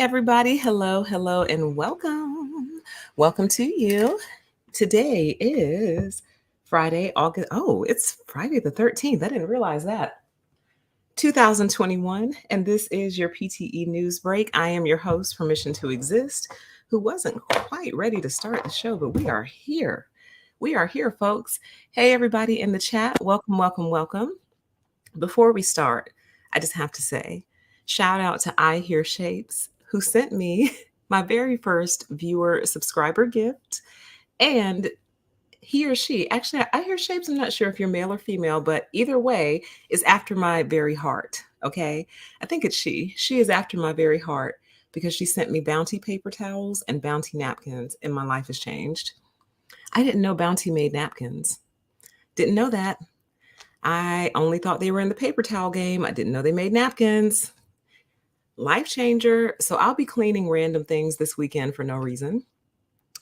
everybody. Hello, hello, and welcome. Welcome to you. Today is Friday, August. Oh, it's Friday the 13th. I didn't realize that. 2021, and this is your PTE News Break. I am your host, Permission to Exist, who wasn't quite ready to start the show, but we are here. We are here, folks. Hey, everybody in the chat. Welcome, welcome, welcome. Before we start, I just have to say, shout out to I Hear Shapes, who sent me my very first viewer subscriber gift. And he or she, actually, I Hear Shapes, I'm not sure if you're male or female, but either way, is after my very heart. Okay. I think it's she. She is after my very heart because she sent me Bounty paper towels and Bounty napkins, and my life has changed. I didn't know Bounty made napkins. Didn't know that. I only thought they were in the paper towel game. I didn't know they made napkins. Life changer. So I'll be cleaning random things this weekend for no reason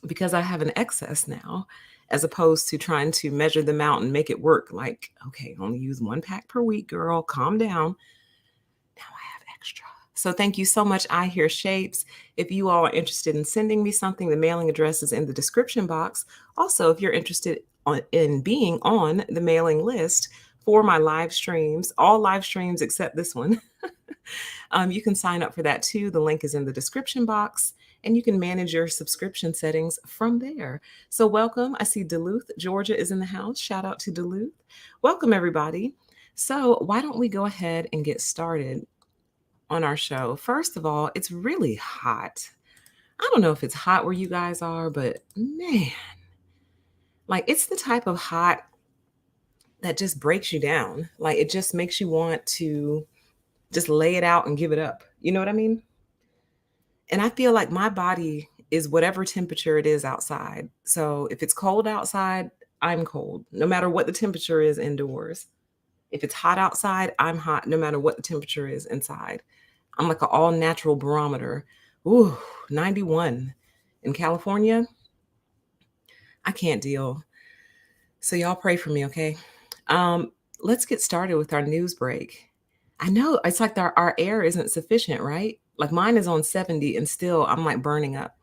because I have an excess now, as opposed to trying to measure them out and make it work. Like, okay, only use one pack per week, girl. Calm down. Now I have extra. So thank you so much, I Hear Shapes. If you all are interested in sending me something, the mailing address is in the description box. Also, if you're interested in being on the mailing list for my live streams, all live streams except this one, you can sign up for that too. The link is in the description box, and you can manage your subscription settings from there. So welcome. I see Duluth, Georgia is in the house. Shout out to Duluth. Welcome, everybody. So why don't we go ahead and get started on our show? First of all, it's really hot. I don't know if it's hot where you guys are, but man, like it's the type of hot that just breaks you down. Like it just makes you want to just lay it out and give it up. You know what I mean? And I feel like my body is whatever temperature it is outside. So if it's cold outside, I'm cold, no matter what the temperature is indoors. If it's hot outside, I'm hot, no matter what the temperature is inside. I'm like an all natural barometer. Ooh, 91 in California. I can't deal. So y'all pray for me, okay? Let's get started with our news break. I know it's like our air isn't sufficient, right? Like mine is on 70 and still I'm like burning up.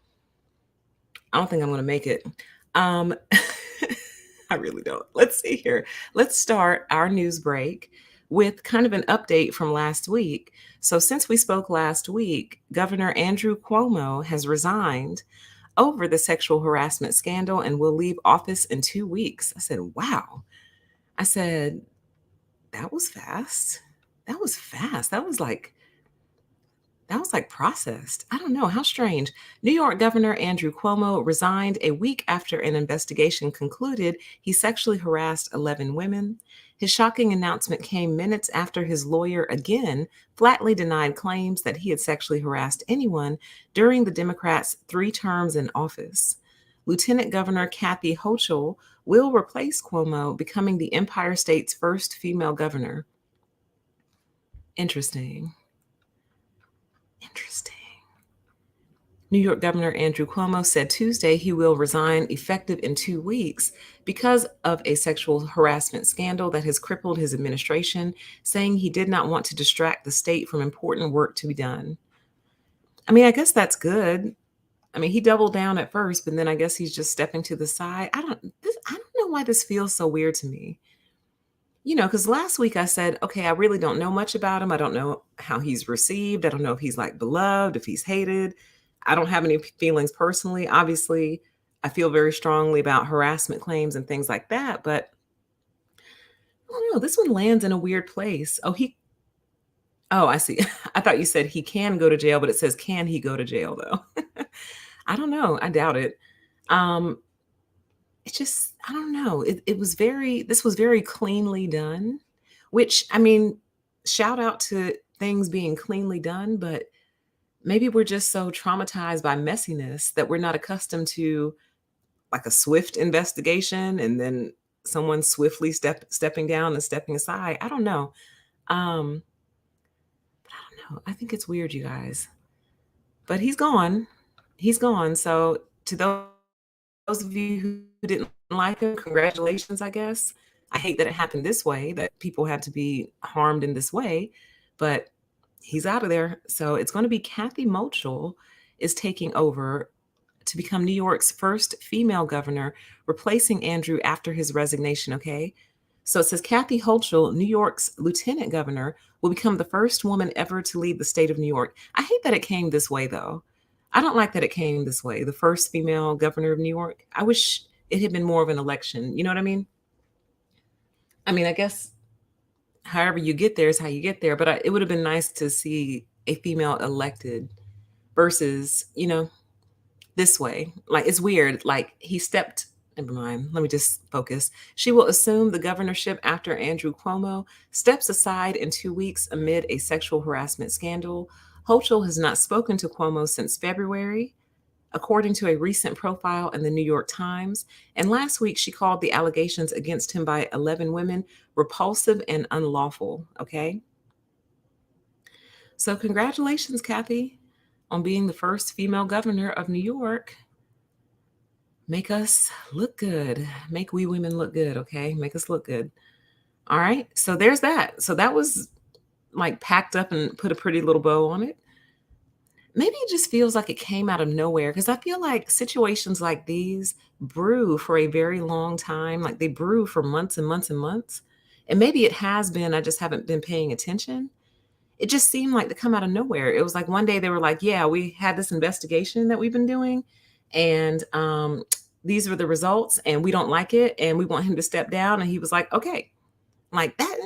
I don't think I'm going to make it. I really don't. Let's see here. Let's start our news break with kind of an update from last week. So since we spoke last week, Governor Andrew Cuomo has resigned over the sexual harassment scandal and will leave office in 2 weeks. I said, wow. I said, that was fast. That was fast. That was like processed. I don't know. How strange. New York Governor Andrew Cuomo resigned a week after an investigation concluded he sexually harassed 11 women. His shocking announcement came minutes after his lawyer again flatly denied claims that he had sexually harassed anyone during the Democrats' 3 terms in office. Lieutenant Governor Kathy Hochul will replace Cuomo, becoming the Empire State's first female governor. Interesting. New York Governor Andrew Cuomo said Tuesday he will resign effective in 2 weeks because of a sexual harassment scandal that has crippled his administration, saying he did not want to distract the state from important work to be done. I mean, I guess that's good. I mean, he doubled down at first, but then I guess he's just stepping to the side. I don't know why this feels so weird to me. Because last week I said, okay, I really don't know much about him. I don't know how he's received. I don't know if he's like beloved, if he's hated. I don't have any feelings personally. Obviously, I feel very strongly about harassment claims and things like that, but I don't know. This one lands in a weird place. Oh, I see. I thought you said he can go to jail, but it says, can he go to jail though? I don't know. I doubt it. It's just, I don't know. This was very cleanly done, which, I mean, shout out to things being cleanly done, but maybe we're just so traumatized by messiness that we're not accustomed to like a swift investigation and then someone swiftly stepping down and stepping aside. I don't know. But I don't know. I think it's weird, you guys. But he's gone. He's gone. So to those of you who didn't like him, congratulations, I guess. I hate that it happened this way, that people had to be harmed in this way. But He's out of there. So it's going to be Kathy Mochel is taking over to become New York's first female governor, replacing Andrew after his resignation. Okay. So it says Kathy Hochul, New York's lieutenant governor, will become the first woman ever to lead the state of New York. I hate that it came this way, though. I don't like that it came this way. The first female governor of New York. I wish it had been more of an election. You know what I mean? I mean, I guess however you get there is how you get there, but it would have been nice to see a female elected versus, this way. Like, it's weird. Like, he stepped, never mind. Let me just focus. She will assume the governorship after Andrew Cuomo steps aside in 2 weeks amid a sexual harassment scandal. Hochul has not spoken to Cuomo since February, according to a recent profile in the New York Times. And last week, she called the allegations against him by 11 women repulsive and unlawful. Okay. So, congratulations, Kathy, on being the first female governor of New York. Make us look good. Make we women look good, okay? Make us look good. All right. So there's that. So that was like packed up and put a pretty little bow on it. Maybe it just feels like it came out of nowhere because I feel like situations like these brew for a very long time. Like they brew for months and months and months. And maybe it has been, I just haven't been paying attention. It just seemed like to come out of nowhere. It was like one day they were like, yeah, we had this investigation that we've been doing, and these were the results, and we don't like it, and we want him to step down. And he was like, okay, like that.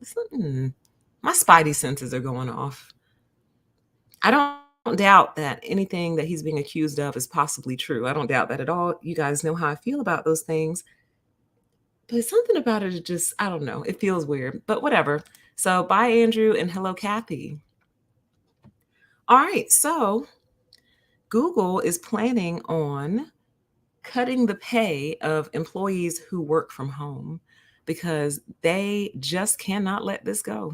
Something. My spidey senses are going off. I don't doubt that anything that he's being accused of is possibly true. I don't doubt that at all. You guys know how I feel about those things. But something about it is just, I don't know. It feels weird, but whatever. So bye, Andrew, and hello, Kathy. All right. So Google is planning on cutting the pay of employees who work from home because they just cannot let this go.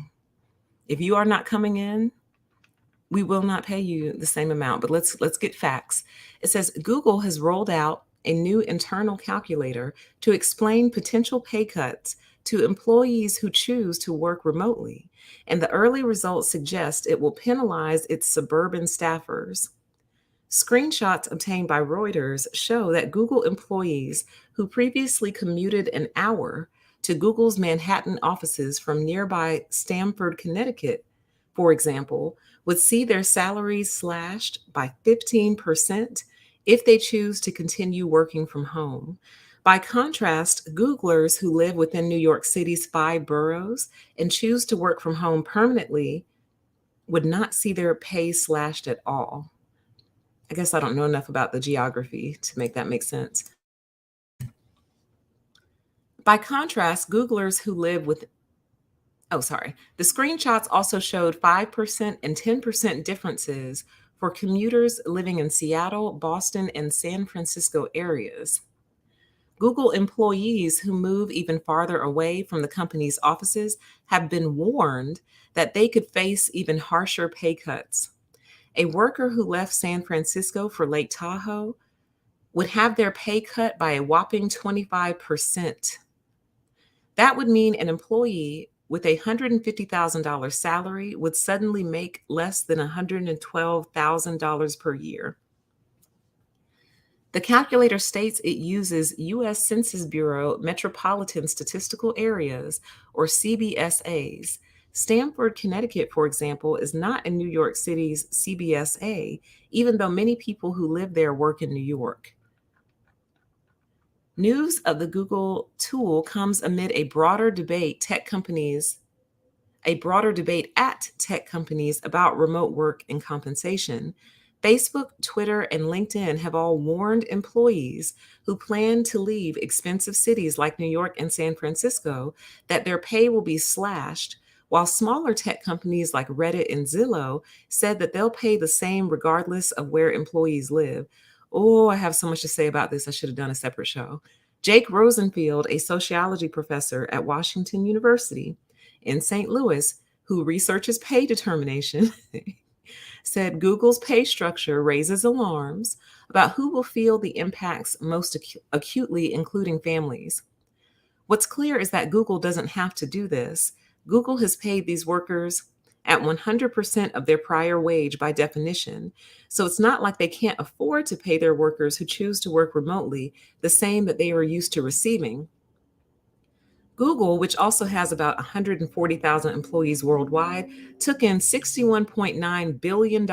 If you are not coming in, we will not pay you the same amount. But let's get facts. It says Google has rolled out a new internal calculator to explain potential pay cuts to employees who choose to work remotely. And the early results suggest it will penalize its suburban staffers. Screenshots obtained by Reuters show that Google employees who previously commuted an hour to Google's Manhattan offices from nearby Stamford, Connecticut, for example, would see their salaries slashed by 15% if they choose to continue working from home. By contrast, Googlers who live within New York City's 5 boroughs and choose to work from home permanently would not see their pay slashed at all. I guess I don't know enough about the geography to make that make sense. By contrast, Googlers who live with the screenshots also showed 5% and 10% differences for commuters living in Seattle, Boston, and San Francisco areas. Google employees who move even farther away from the company's offices have been warned that they could face even harsher pay cuts. A worker who left San Francisco for Lake Tahoe would have their pay cut by a whopping 25%. That would mean an employee with a $150,000 salary would suddenly make less than $112,000 per year. The calculator states it uses U.S. Census Bureau Metropolitan Statistical Areas, or CBSAs. Stamford, Connecticut, for example, is not in New York City's CBSA, even though many people who live there work in New York. News of the Google tool comes amid a broader debate at tech companies about remote work and compensation. Facebook, Twitter, and LinkedIn have all warned employees who plan to leave expensive cities like New York and San Francisco that their pay will be slashed, while smaller tech companies like Reddit and Zillow said that they'll pay the same regardless of where employees live. Oh, I have so much to say about this. I should have done a separate show. Jake Rosenfield, a sociology professor at Washington University in St. Louis, who researches pay determination, said Google's pay structure raises alarms about who will feel the impacts most acutely, including families. What's clear is that Google doesn't have to do this. Google has paid these workers at 100% of their prior wage by definition. So it's not like they can't afford to pay their workers who choose to work remotely the same that they are used to receiving. Google, which also has about 140,000 employees worldwide, took in $61.9 billion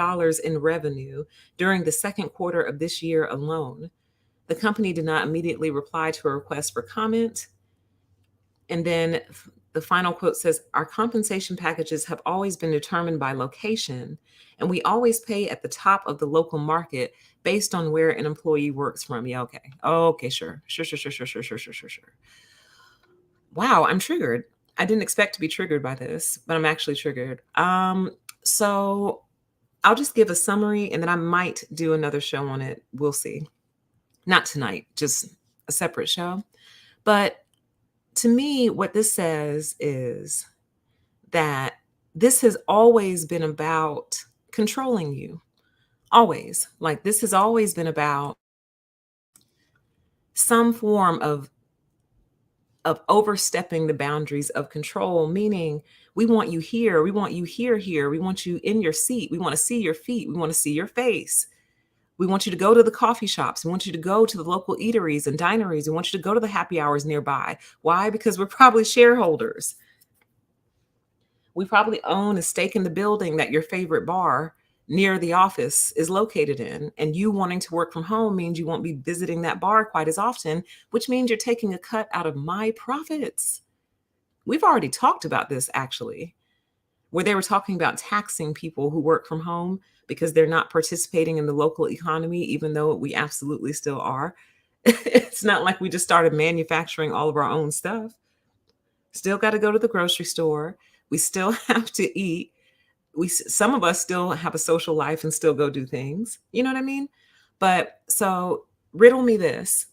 in revenue during the second quarter of this year alone. The company did not immediately reply to a request for comment. And then the final quote says, "Our compensation packages have always been determined by location, and we always pay at the top of the local market based on where an employee works from." Yeah, okay. Okay, sure. Sure. Wow, I'm triggered. I didn't expect to be triggered by this, but I'm actually triggered. So I'll just give a summary and then I might do another show on it. We'll see. Not tonight, just a separate show. But to me, what this says is that this has always been about controlling you. Always. Like this has always been about some form of overstepping the boundaries of control, meaning we want you here, we want you here, we want you in your seat, we want to see your feet, we want to see your face. We want you to go to the coffee shops. We want you to go to the local eateries and dineries. We want you to go to the happy hours nearby. Why? Because we're probably shareholders. We probably own a stake in the building that your favorite bar near the office is located in. And you wanting to work from home means you won't be visiting that bar quite as often, which means you're taking a cut out of my profits. We've already talked about this actually, where they were talking about taxing people who work from home because they're not participating in the local economy, even though we absolutely still are. It's not like we just started manufacturing all of our own stuff. Still got to go to the grocery store. We still have to eat. Some of us still have a social life and still go do things. You know what I mean? But so riddle me this.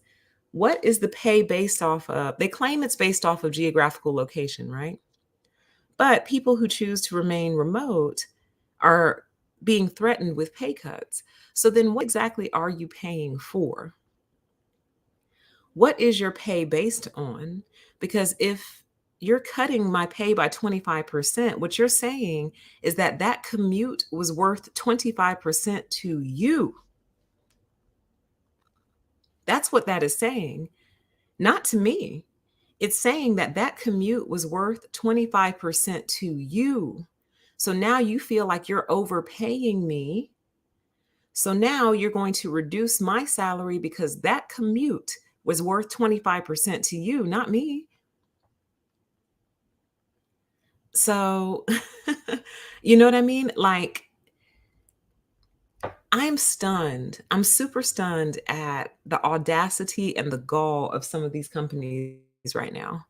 What is the pay based off of? They claim it's based off of geographical location, right? But people who choose to remain remote are being threatened with pay cuts. So then what exactly are you paying for? What is your pay based on? Because if you're cutting my pay by 25%, what you're saying is that that commute was worth 25% to you. That's what that is saying, not to me. It's saying that that commute was worth 25% to you. So now you feel like you're overpaying me. So now you're going to reduce my salary because that commute was worth 25% to you, not me. So, you know what I mean? Like, I'm stunned. I'm super stunned at the audacity and the gall of some of these companies right now.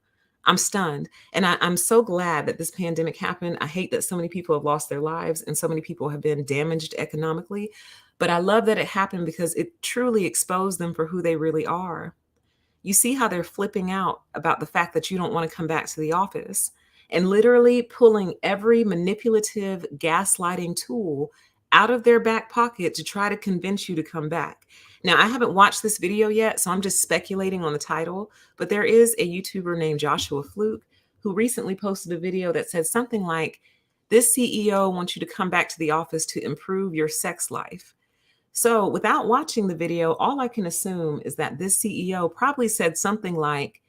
I'm stunned. And I'm so glad that this pandemic happened. I hate that so many people have lost their lives and so many people have been damaged economically. But I love that it happened because it truly exposed them for who they really are. You see how they're flipping out about the fact that you don't want to come back to the office and literally pulling every manipulative gaslighting tool out of their back pocket to try to convince you to come back. Now, I haven't watched this video yet, so I'm just speculating on the title, but there is a YouTuber named Joshua Fluke who recently posted a video that said something like, "This CEO wants you to come back to the office to improve your sex life." So without watching the video, all I can assume is that this CEO probably said something like,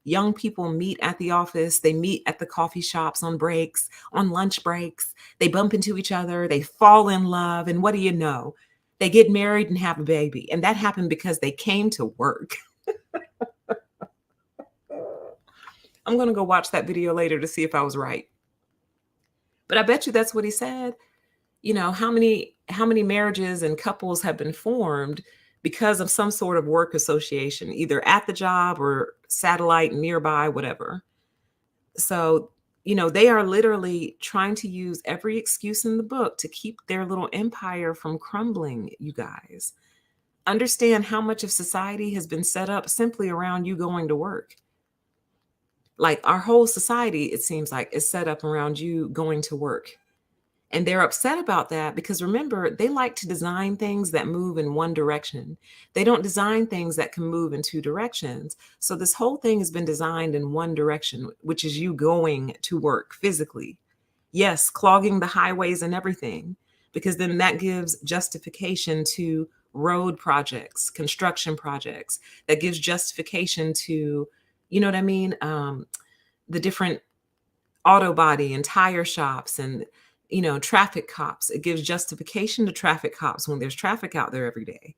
young people meet at the office, they meet at the coffee shops on breaks, on lunch breaks, they bump into each other, they fall in love, and what do you know? They get married and have a baby. And that happened because they came to work. I'm going to go watch that video later to see if I was right. But I bet you that's what he said. You know, how many marriages and couples have been formed because of some sort of work association, either at the job or satellite nearby, whatever. So, they are literally trying to use every excuse in the book to keep their little empire from crumbling, you guys. Understand how much of society has been set up simply around you going to work. Like our whole society, it seems like, is set up around you going to work. And they're upset about that because remember, they like to design things that move in one direction. They don't design things that can move in two directions. So this whole thing has been designed in one direction, which is you going to work physically. Yes, clogging the highways and everything, because then that gives justification to road projects, construction projects. That gives justification to, you know what I mean? The different auto body and tire shops and traffic cops. It gives justification to traffic cops when there's traffic out there every day.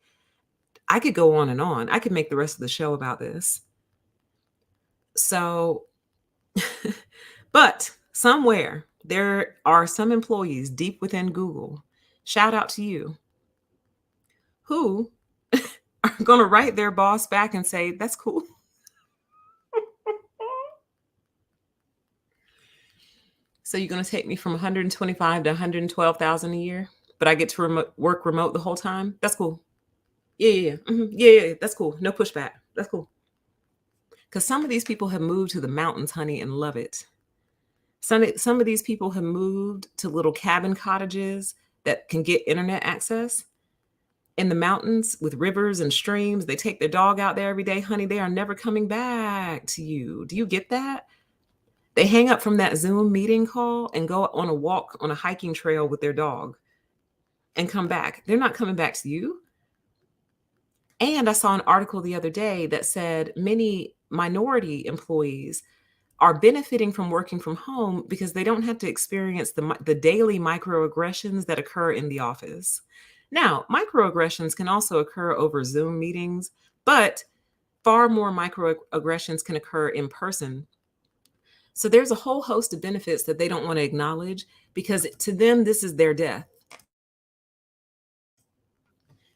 I could go on and on. I could make the rest of the show about this. So but somewhere there are some employees deep within Google, shout out to you, who are going to write their boss back and say, that's cool. So you're going to take me from 125 to 112,000 a year, but I get to work remote the whole time? That's cool. Yeah, that's cool. No pushback. That's cool. Because some of these people have moved to the mountains, honey, and love it. Some of these people have moved to little cabin cottages that can get internet access in the mountains with rivers and streams. They take their dog out there every day, honey. They are never coming back to you. Do you get that? They hang up from that Zoom meeting call and go on a walk on a hiking trail with their dog and come back. They're not coming back to you. And I saw an article the other day that said many minority employees are benefiting from working from home because they don't have to experience the daily microaggressions that occur in the office. Now, microaggressions can also occur over Zoom meetings, but far more microaggressions can occur in person. So there's a whole host of benefits that they don't want to acknowledge because to them, this is their death.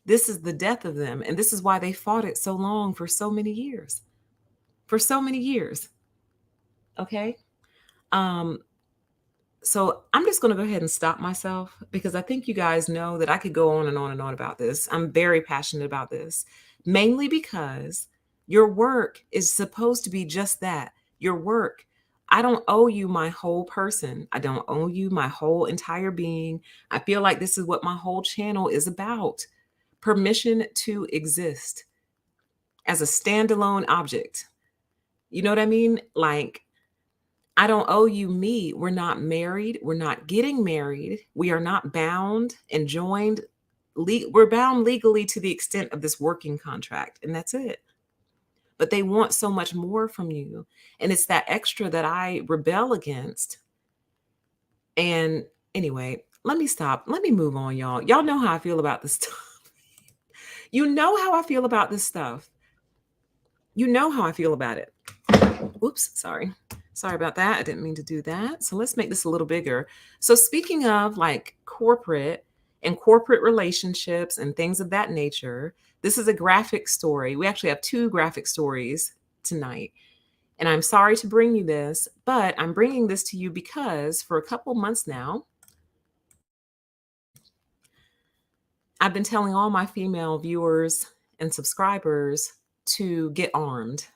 This is the death of them. And this is why they fought it so long for so many years. For so many years. Okay. So I'm just going to go ahead and stop myself because I think you guys know that I could go on and on and on about this. I'm very passionate about this, mainly because your work is supposed to be just that, your work. I don't owe you my whole person. I don't owe you my whole entire being. I feel like this is what my whole channel is about. Permission to exist as a standalone object. You know what I mean? Like, I don't owe you me. We're not married. We're not getting married. We are not bound and joined. We're bound legally to the extent of this working contract, and that's it. But they want so much more from you. And it's that extra that I rebel against. And anyway, let me stop. Let me move on, y'all. Y'all know how I feel about this stuff. You know how I feel about this stuff. You know how I feel about it. Oops, sorry. Sorry about that. I didn't mean to do that. So let's make this a little bigger. So speaking of like corporate and corporate relationships and things of that nature, this is a graphic story. We actually have two graphic stories tonight. And I'm sorry to bring you this, but I'm bringing this to you because for a couple months now, I've been telling all my female viewers and subscribers to get armed.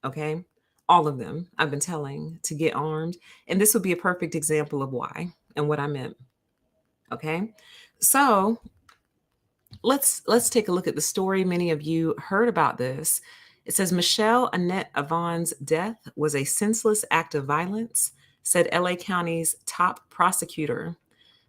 Okay? All of them I've been telling to get armed. And this would be a perfect example of why and what I meant. Okay? So let's take a look at the story. Many of you heard about this. It says Michelle Annette Avon's death was a senseless act of violence, said LA County's top prosecutor.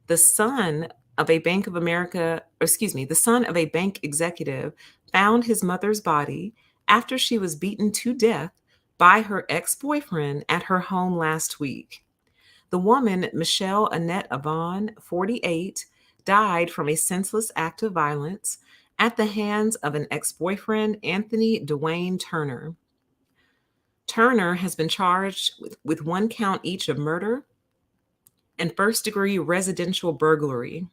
The son of a Bank of America, the son of a bank executive found his mother's body after she was beaten to death by her ex-boyfriend at her home last week. The woman, Michelle Annette Avon, 48, died from a senseless act of violence at the hands of an ex-boyfriend, Anthony Dwayne Turner. Turner has been charged with one count each of murder and first-degree residential burglary.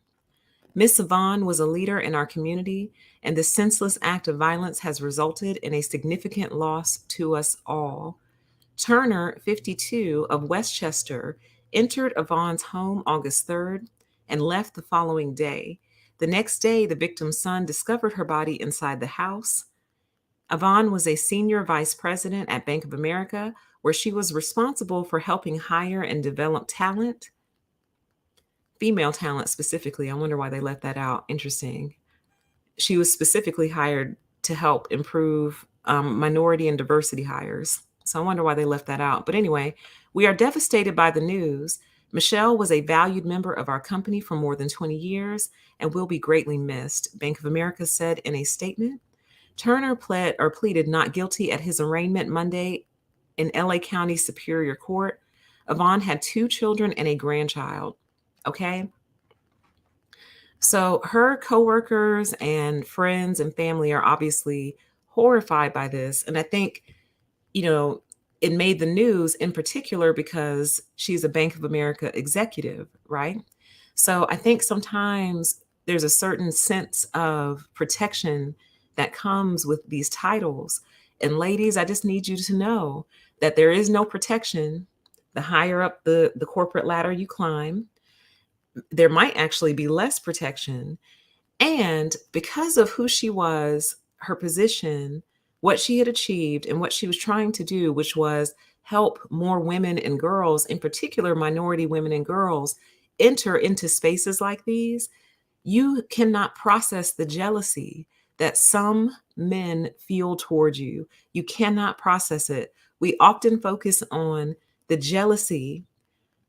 Miss Avon was a leader in our community, and the senseless act of violence has resulted in a significant loss to us all. Turner, 52, of Westchester, entered Avon's home August 3rd and left the following day. The next day, the victim's son discovered her body inside the house. Avon was a senior vice president at Bank of America, where she was responsible for helping hire and develop talent. female talent specifically. I wonder why they left that out. Interesting. She was specifically hired to help improve minority and diversity hires. So I wonder why they left that out. But anyway, we are devastated by the news. Michelle was a valued member of our company for more than 20 years and will be greatly missed, Bank of America said in a statement. Turner pleaded not guilty at his arraignment Monday in LA County Superior Court. Yvonne had 2 children and a grandchild. Okay. So her coworkers and friends and family are obviously horrified by this. And I think, you know, it made the news in particular because she's a Bank of America executive, right? So I think sometimes there's a certain sense of protection that comes with these titles. And ladies, I just need you to know that there is no protection. The higher up the corporate ladder you climb, there might actually be less protection. And because of who she was, her position, what she had achieved, and what she was trying to do, which was help more women and girls, in particular minority women and girls, enter into spaces like these, you cannot process the jealousy that some men feel towards you. You cannot process it. We often focus on the jealousy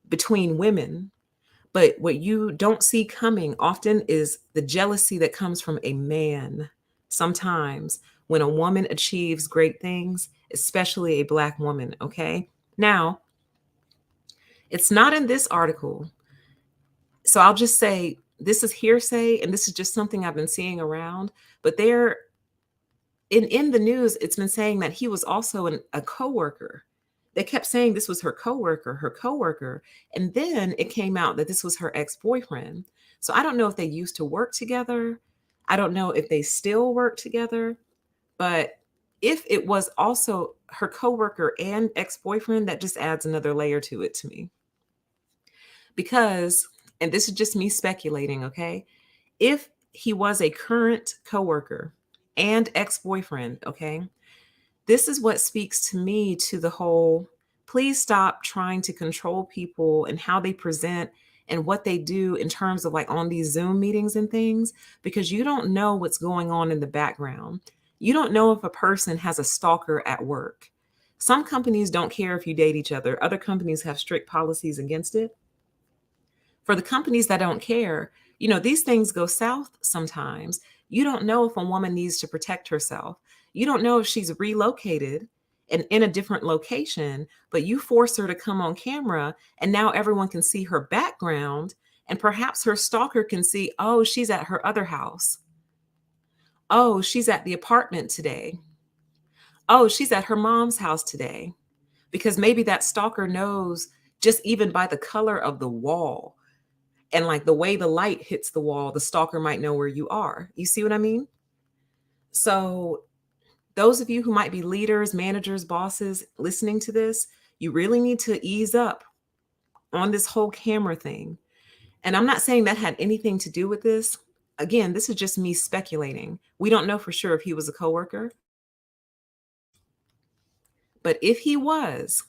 between women, but what you don't see coming often is the jealousy that comes from a man. Sometimes when a woman achieves great things, especially a Black woman, okay? Now, it's not in this article. So I'll just say this is hearsay and this is just something I've been seeing around, but there in the news, it's been saying that he was also a coworker. They kept saying this was her coworker, her coworker. And then it came out that this was her ex-boyfriend. So I don't know if they used to work together. I don't know if they still work together. But if it was also her coworker and ex-boyfriend, that just adds another layer to it to me. Because, and this is just me speculating, okay? If he was a current coworker and ex-boyfriend, okay? This is what speaks to me to the whole, please stop trying to control people and how they present and what they do in terms of like on these Zoom meetings and things, because you don't know what's going on in the background. You don't know if a person has a stalker at work. Some companies don't care if you date each other. Other companies have strict policies against it. For the companies that don't care, you know, these things go south sometimes. You don't know if a woman needs to protect herself. You don't know if she's relocated and in a different location, but you force her to come on camera and now everyone can see her background and perhaps her stalker can see, oh, she's at her other house. Oh, she's at the apartment today. Oh, she's at her mom's house today. Because maybe that stalker knows just even by the color of the wall and like the way the light hits the wall, the stalker might know where you are. You see what I mean? So those of you who might be leaders, managers, bosses listening to this, you really need to ease up on this whole camera thing. And I'm not saying that had anything to do with this. Again, this is just me speculating. We don't know for sure if he was a coworker. But if he was,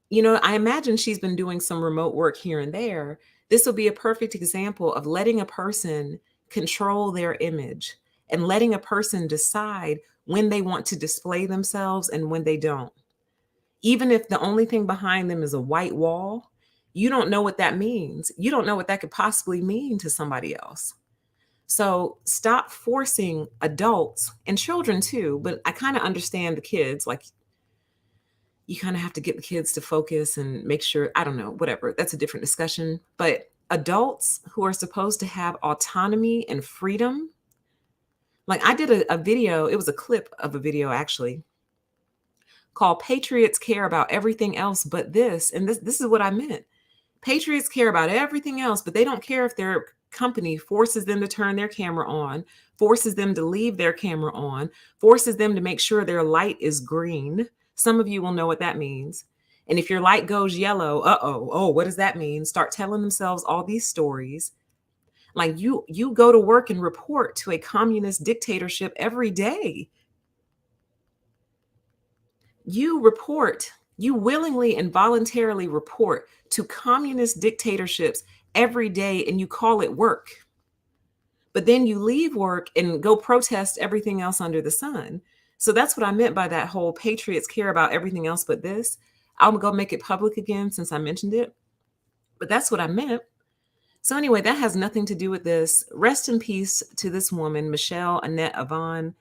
you know, I imagine she's been doing some remote work here and there. This will be a perfect example of letting a person control their image and letting a person decide when they want to display themselves and when they don't. Even if the only thing behind them is a white wall, you don't know what that means. You don't know what that could possibly mean to somebody else. So stop forcing adults and children too, but I kind of understand the kids, like you kind of have to get the kids to focus and make sure, I don't know, whatever. That's a different discussion. But adults who are supposed to have autonomy and freedom, like I did a video, it was a clip of a video actually called Patriots Care About Everything Else But This. And this is what I meant. Patriots care about everything else, but they don't care if their company forces them to turn their camera on, forces them to leave their camera on, forces them to make sure their light is green. Some of you will know what that means. And if your light goes yellow, oh, what does that mean? Start telling themselves all these stories. Like you go to work and report to a communist dictatorship every day. You willingly and voluntarily report to communist dictatorships every day and you call it work. But then you leave work and go protest everything else under the sun. So that's what I meant by that whole patriots care about everything else but this. I'm going to make it public again since I mentioned it. But that's what I meant. So anyway, that has nothing to do with this. Rest in peace to this woman, Michelle Annette Avon.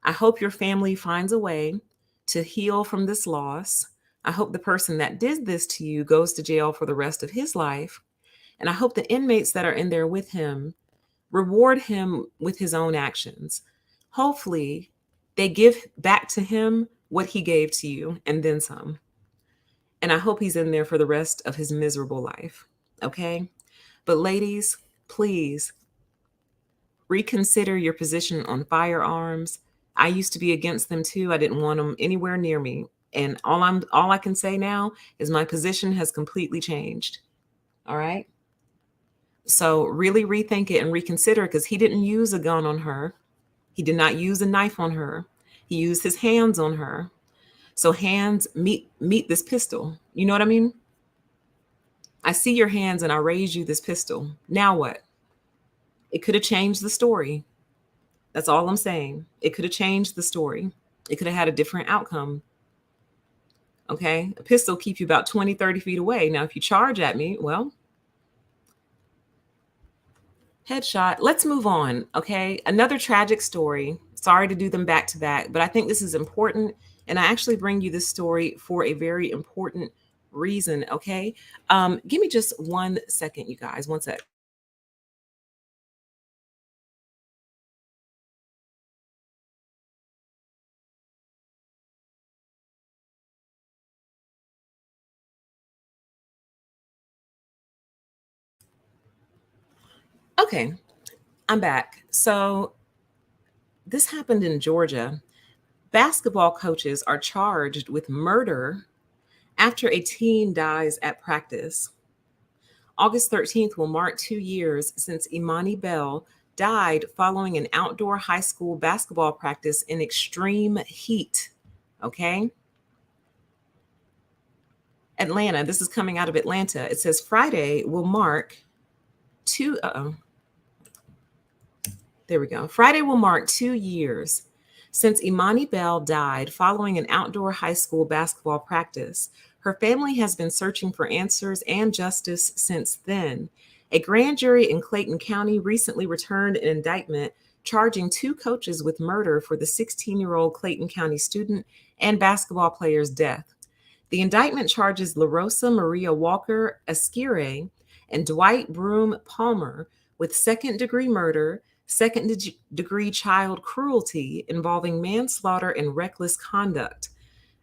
I hope your family finds a way to heal from this loss. I hope the person that did this to you goes to jail for the rest of his life. And I hope the inmates that are in there with him reward him with his own actions. Hopefully, they give back to him what he gave to you and then some. And I hope he's in there for the rest of his miserable life. Okay? But ladies, please reconsider your position on firearms. I used to be against them too. I didn't want them anywhere near me. And all I can say now is my position has completely changed. All right? So really rethink it and reconsider, because he didn't use a gun on her. He did not use a knife on her. He used his hands on her. So hands meet this pistol. You know what I mean? I see your hands and I raise you this pistol. Now what? It could have changed the story. That's all I'm saying. It could have changed the story. It could have had a different outcome. Okay? A pistol keep you about 20, 30 feet away. Now, if you charge at me, well, headshot. Let's move on. Okay? Another tragic story. Sorry to do them back to back, but I think this is important. And I actually bring you this story for a very important reason. Okay? Give me just 1 second, you guys. 1 sec. Okay, I'm back. So this happened in Georgia. Basketball coaches are charged with murder after a teen dies at practice. August 13th will mark 2 years since Imani Bell died following an outdoor high school basketball practice in extreme heat. Okay? Atlanta, this is coming out of Atlanta. It says Friday will mark two, there we go. Friday will mark 2 years since Imani Bell died following an outdoor high school basketball practice. Her family has been searching for answers and justice since then. A grand jury in Clayton County recently returned an indictment charging 2 coaches with murder for the 16-year-old Clayton County student and basketball player's death. The indictment charges LaRosa Maria Walker Esquire and Dwight Broom Palmer with second-degree murder, second-degree child cruelty involving manslaughter and reckless conduct.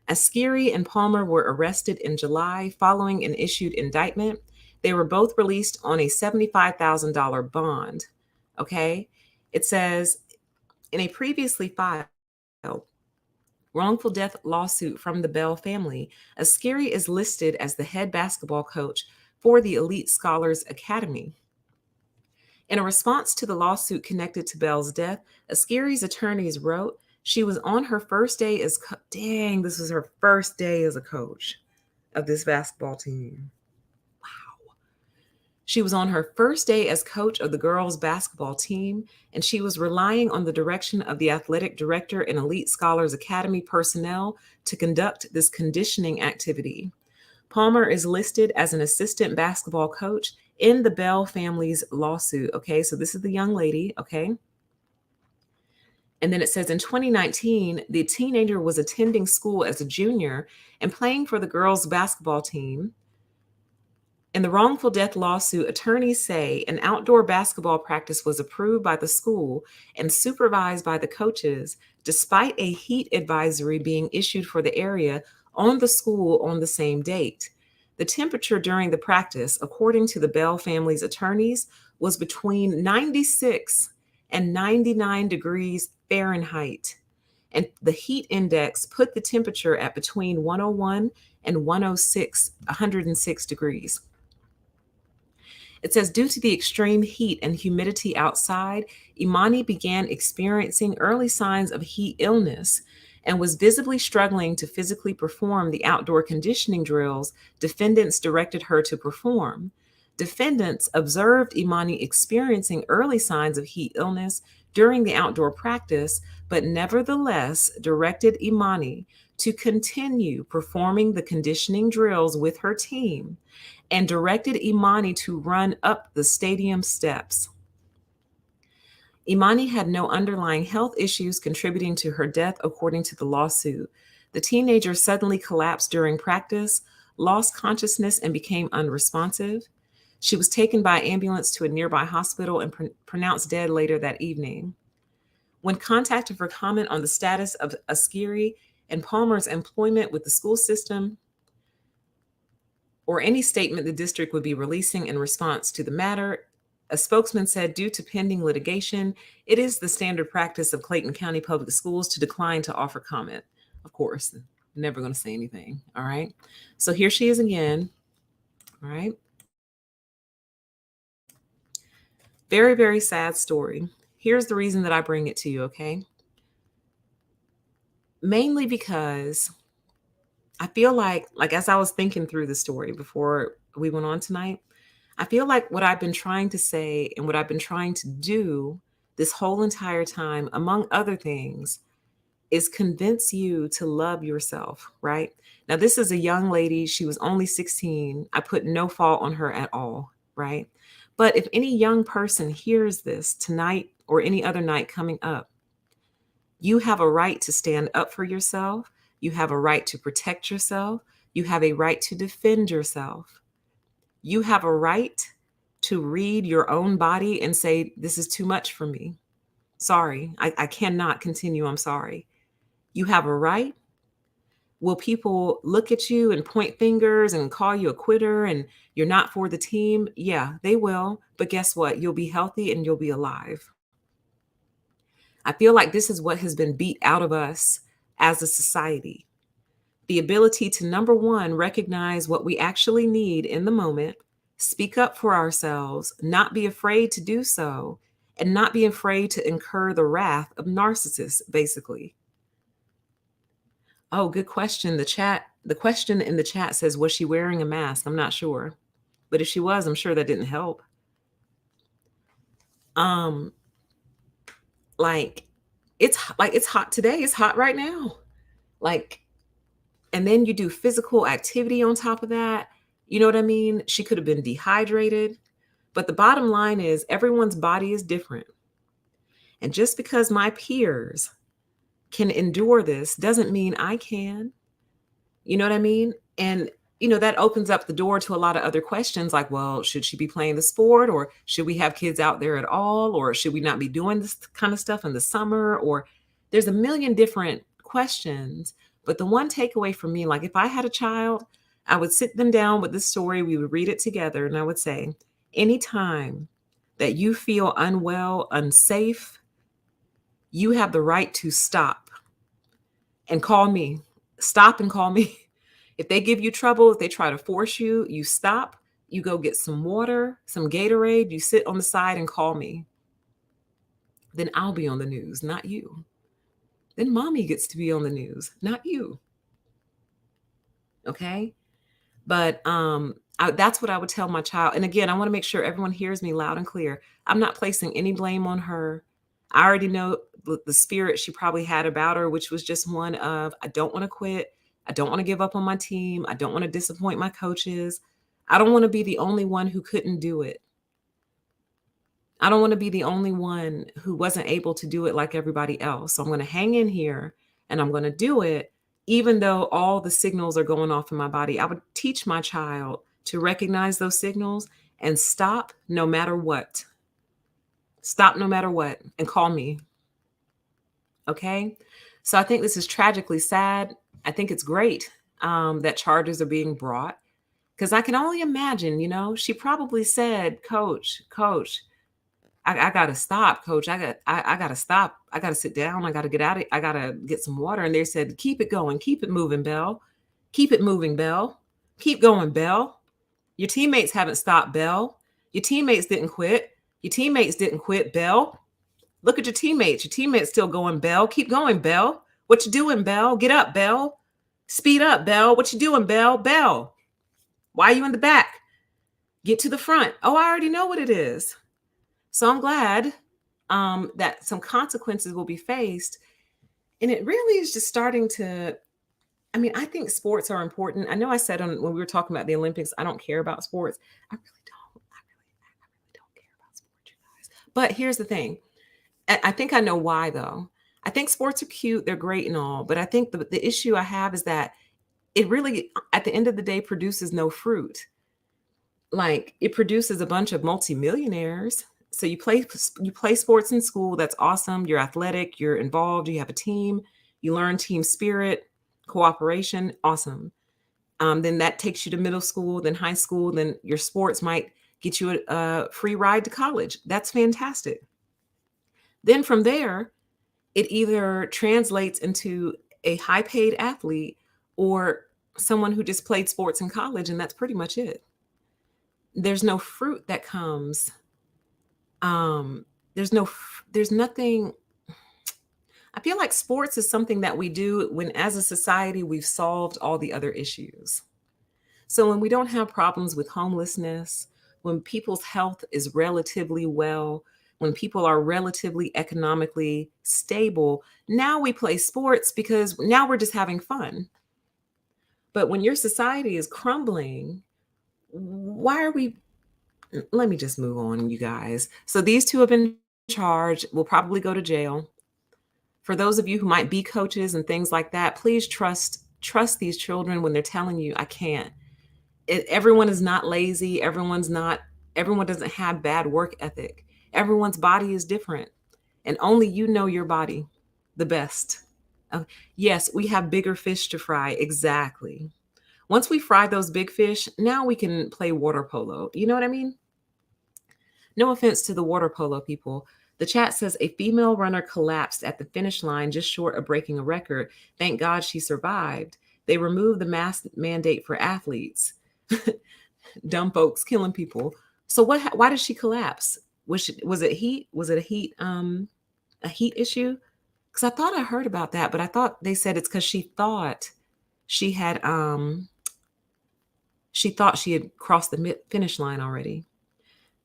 Esquire and Palmer were arrested in July following an issued indictment. They were both released on a $75,000 bond. Okay? It says, in a previously filed wrongful death lawsuit from the Bell family, Esquire is listed as the head basketball coach for the Elite Scholars Academy. In a response to the lawsuit connected to Bell's death, Esquire's attorneys wrote she was on her first day as this was her first day as a coach of this basketball team. Wow. She was on her first day as coach of the girls' basketball team, and she was relying on the direction of the athletic director and Elite Scholars Academy personnel to conduct this conditioning activity. Palmer is listed as an assistant basketball coach in the Bell family's lawsuit. Okay, so this is the young lady. Okay. And then it says in 2019, the teenager was attending school as a junior and playing for the girls' basketball team. In the wrongful death lawsuit, attorneys say an outdoor basketball practice was approved by the school and supervised by the coaches, despite a heat advisory being issued for the area on the school on the same date. The temperature during the practice, according to the Bell family's attorneys, was between 96 and 99 degrees Fahrenheit. And the heat index put the temperature at between 101 and 106 degrees. It says, due to the extreme heat and humidity outside, Imani began experiencing early signs of heat illness and was visibly struggling to physically perform the outdoor conditioning drills defendants directed her to perform. Defendants observed Imani experiencing early signs of heat illness during the outdoor practice, but nevertheless directed Imani to continue performing the conditioning drills with her team and directed Imani to run up the stadium steps. Imani had no underlying health issues contributing to her death, according to the lawsuit. The teenager suddenly collapsed during practice, lost consciousness, and became unresponsive. She was taken by ambulance to a nearby hospital and pronounced dead later that evening. When contacted for comment on the status of Askiri and Palmer's employment with the school system, or any statement the district would be releasing in response to the matter, a spokesman said, due to pending litigation, it is the standard practice of Clayton County Public Schools to decline to offer comment. Of course, never going to say anything. All right. So here she is again. All right. Very, very sad story. Here's the reason that I bring it to you, okay? Mainly because I feel like as I was thinking through the story before we went on tonight, I feel like what I've been trying to say and what I've been trying to do this whole entire time, among other things, is convince you to love yourself, right? Now, this is a young lady. She was only 16. I put no fault on her at all, right? But if any young person hears this tonight or any other night coming up, you have a right to stand up for yourself. You have a right to protect yourself. You have a right to defend yourself. You have a right to read your own body and say, this is too much for me. Sorry, I cannot continue. I'm sorry. You have a right. Will people look at you and point fingers and call you a quitter and you're not for the team? Yeah, they will. But guess what? You'll be healthy and you'll be alive. I feel like this is what has been beat out of us as a society. The ability to, number one, recognize what we actually need in the moment, speak up for ourselves, not be afraid to do so, and not be afraid to incur the wrath of narcissists, basically. Oh, good question. The question in the chat says, was she wearing a mask? I'm not sure. But if she was, I'm sure that didn't help. It's hot today. It's hot right now. And then you do physical activity on top of that. You know what I mean? She could have been dehydrated. But the bottom line is everyone's body is different. And just because my peers can endure this doesn't mean I can. You know what I mean? And, that opens up the door to a lot of other questions like, well, should she be playing the sport, or should we have kids out there at all? Or should we not be doing this kind of stuff in the summer? Or there's a million different questions. But the one takeaway for me, like if I had a child, I would sit them down with this story. We would read it together. And I would say, anytime that you feel unwell, unsafe, you have the right to stop and call me. Stop and call me. If they give you trouble, if they try to force you, you stop, you go get some water, some Gatorade, you sit on the side and call me. Then I'll be on the news, not you. Then mommy gets to be on the news, not you. Okay? But that's what I would tell my child. And again, I want to make sure everyone hears me loud and clear. I'm not placing any blame on her. I already know the spirit she probably had about her, which was just one of, I don't want to quit. I don't want to give up on my team. I don't want to disappoint my coaches. I don't want to be the only one who couldn't do it. I don't want to be the only one who wasn't able to do it like everybody else. So I'm going to hang in here and I'm going to do it, even though all the signals are going off in my body. I would teach my child to recognize those signals and stop no matter what. Stop no matter what and call me. Okay? So I think this is tragically sad. I think it's great that charges are being brought, because I can only imagine, she probably said, Coach, I got to stop, Coach. I got to stop. I got to sit down. I got to get out of it. I got to get some water. And they said, keep it going. Keep it moving, Belle. Keep it moving, Belle. Keep going, Belle. Your teammates haven't stopped, Belle. Your teammates didn't quit. Your teammates didn't quit, Belle. Look at your teammates. Your teammates still going, Belle. Keep going, Belle. What you doing, Belle? Get up, Belle. Speed up, Belle. What you doing, Belle? Belle. Why are you in the back? Get to the front. Oh, I already know what it is. So I'm glad that some consequences will be faced. And it really is just starting to, I mean, I think sports are important. I know I said when we were talking about the Olympics, I don't care about sports. I really don't. I really don't care about sports, you guys. But here's the thing. I think I know why, though. I think sports are cute. They're great and all. But I think the issue I have is that it really, at the end of the day, produces no fruit. Like, it produces a bunch of multimillionaires. So you play sports in school. That's awesome. You're athletic. You're involved. You have a team. You learn team spirit, cooperation. Awesome. Then that takes you to middle school, then high school. Then your sports might get you a free ride to college. That's fantastic. Then from there, it either translates into a high paid athlete or someone who just played sports in college, and that's pretty much it. There's no fruit that comes. There's nothing. I feel like sports is something that we do when, as a society, we've solved all the other issues. So when we don't have problems with homelessness, when people's health is relatively well, when people are relatively economically stable, now we play sports because now we're just having fun. But when your society is crumbling, why are we? Let me just move on, you guys. So these two have been charged, will probably go to jail. For those of you who might be coaches and things like that, please trust these children when they're telling you, I can't. Everyone is not lazy. Everyone doesn't have bad work ethic. Everyone's body is different. And only you know your body the best. Yes, we have bigger fish to fry. Exactly. Once we fry those big fish, now we can play water polo. You know what I mean? No offense to the water polo people. The chat says a female runner collapsed at the finish line just short of breaking a record. Thank God she survived. They removed the mask mandate for athletes. Dumb folks killing people. So what? Why did she collapse? Was it heat? Was it a heat issue? Because I thought I heard about that, but I thought they said it's because she thought she had crossed the finish line already.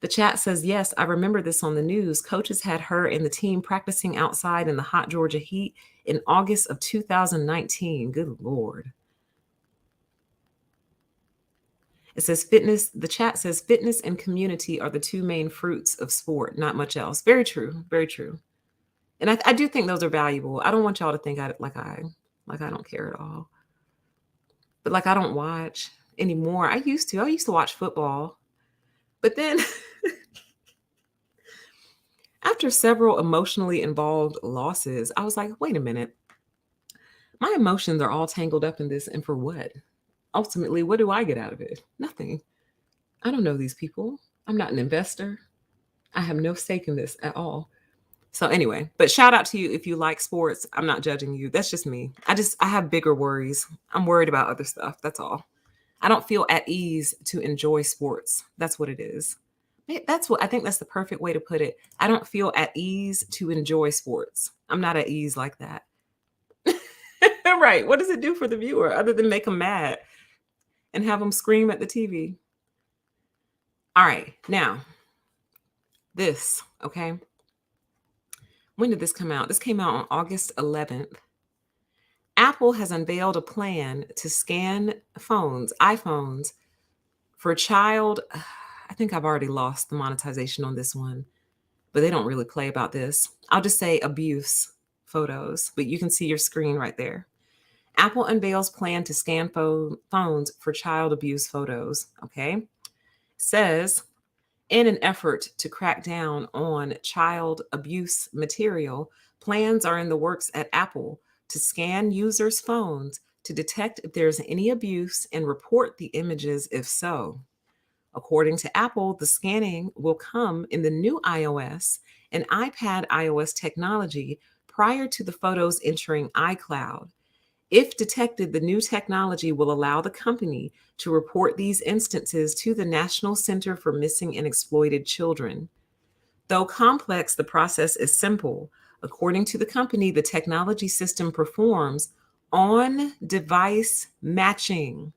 The chat says, yes, I remember this on the news. Coaches had her and the team practicing outside in the hot Georgia heat in August of 2019. Good Lord. It says the chat says fitness and community are the two main fruits of sport, not much else. Very true. Very true. And I do think those are valuable. I don't want y'all to think I don't care at all. But like I don't watch anymore. I used to watch football. But then after several emotionally involved losses, I was like, wait a minute. My emotions are all tangled up in this, and for what? Ultimately, what do I get out of it? Nothing. I don't know these people. I'm not an investor. I have no stake in this at all. So anyway, but shout out to you if you like sports. I'm not judging you. That's just me. I have bigger worries. I'm worried about other stuff. That's all. I don't feel at ease to enjoy sports. That's what it is. I think that's the perfect way to put it. I don't feel at ease to enjoy sports. I'm not at ease like that. Right. What does it do for the viewer other than make them mad and have them scream at the TV? All right. Now, this, okay? When did this come out? This came out on August 11th. Apple has unveiled a plan to scan iPhones, for child. I think I've already lost the monetization on this one, but they don't really play about this. I'll just say abuse photos, but you can see your screen right there. Apple unveils plan to scan phones for child abuse photos. Okay. Says, in an effort to crack down on child abuse material, plans are in the works at Apple to scan users' phones to detect if there's any abuse and report the images if so. According to Apple, the scanning will come in the new iOS and iPad iOS technology prior to the photos entering iCloud. If detected, the new technology will allow the company to report these instances to the National Center for Missing and Exploited Children. Though complex, the process is simple. According to the company, the technology system performs on-device matching.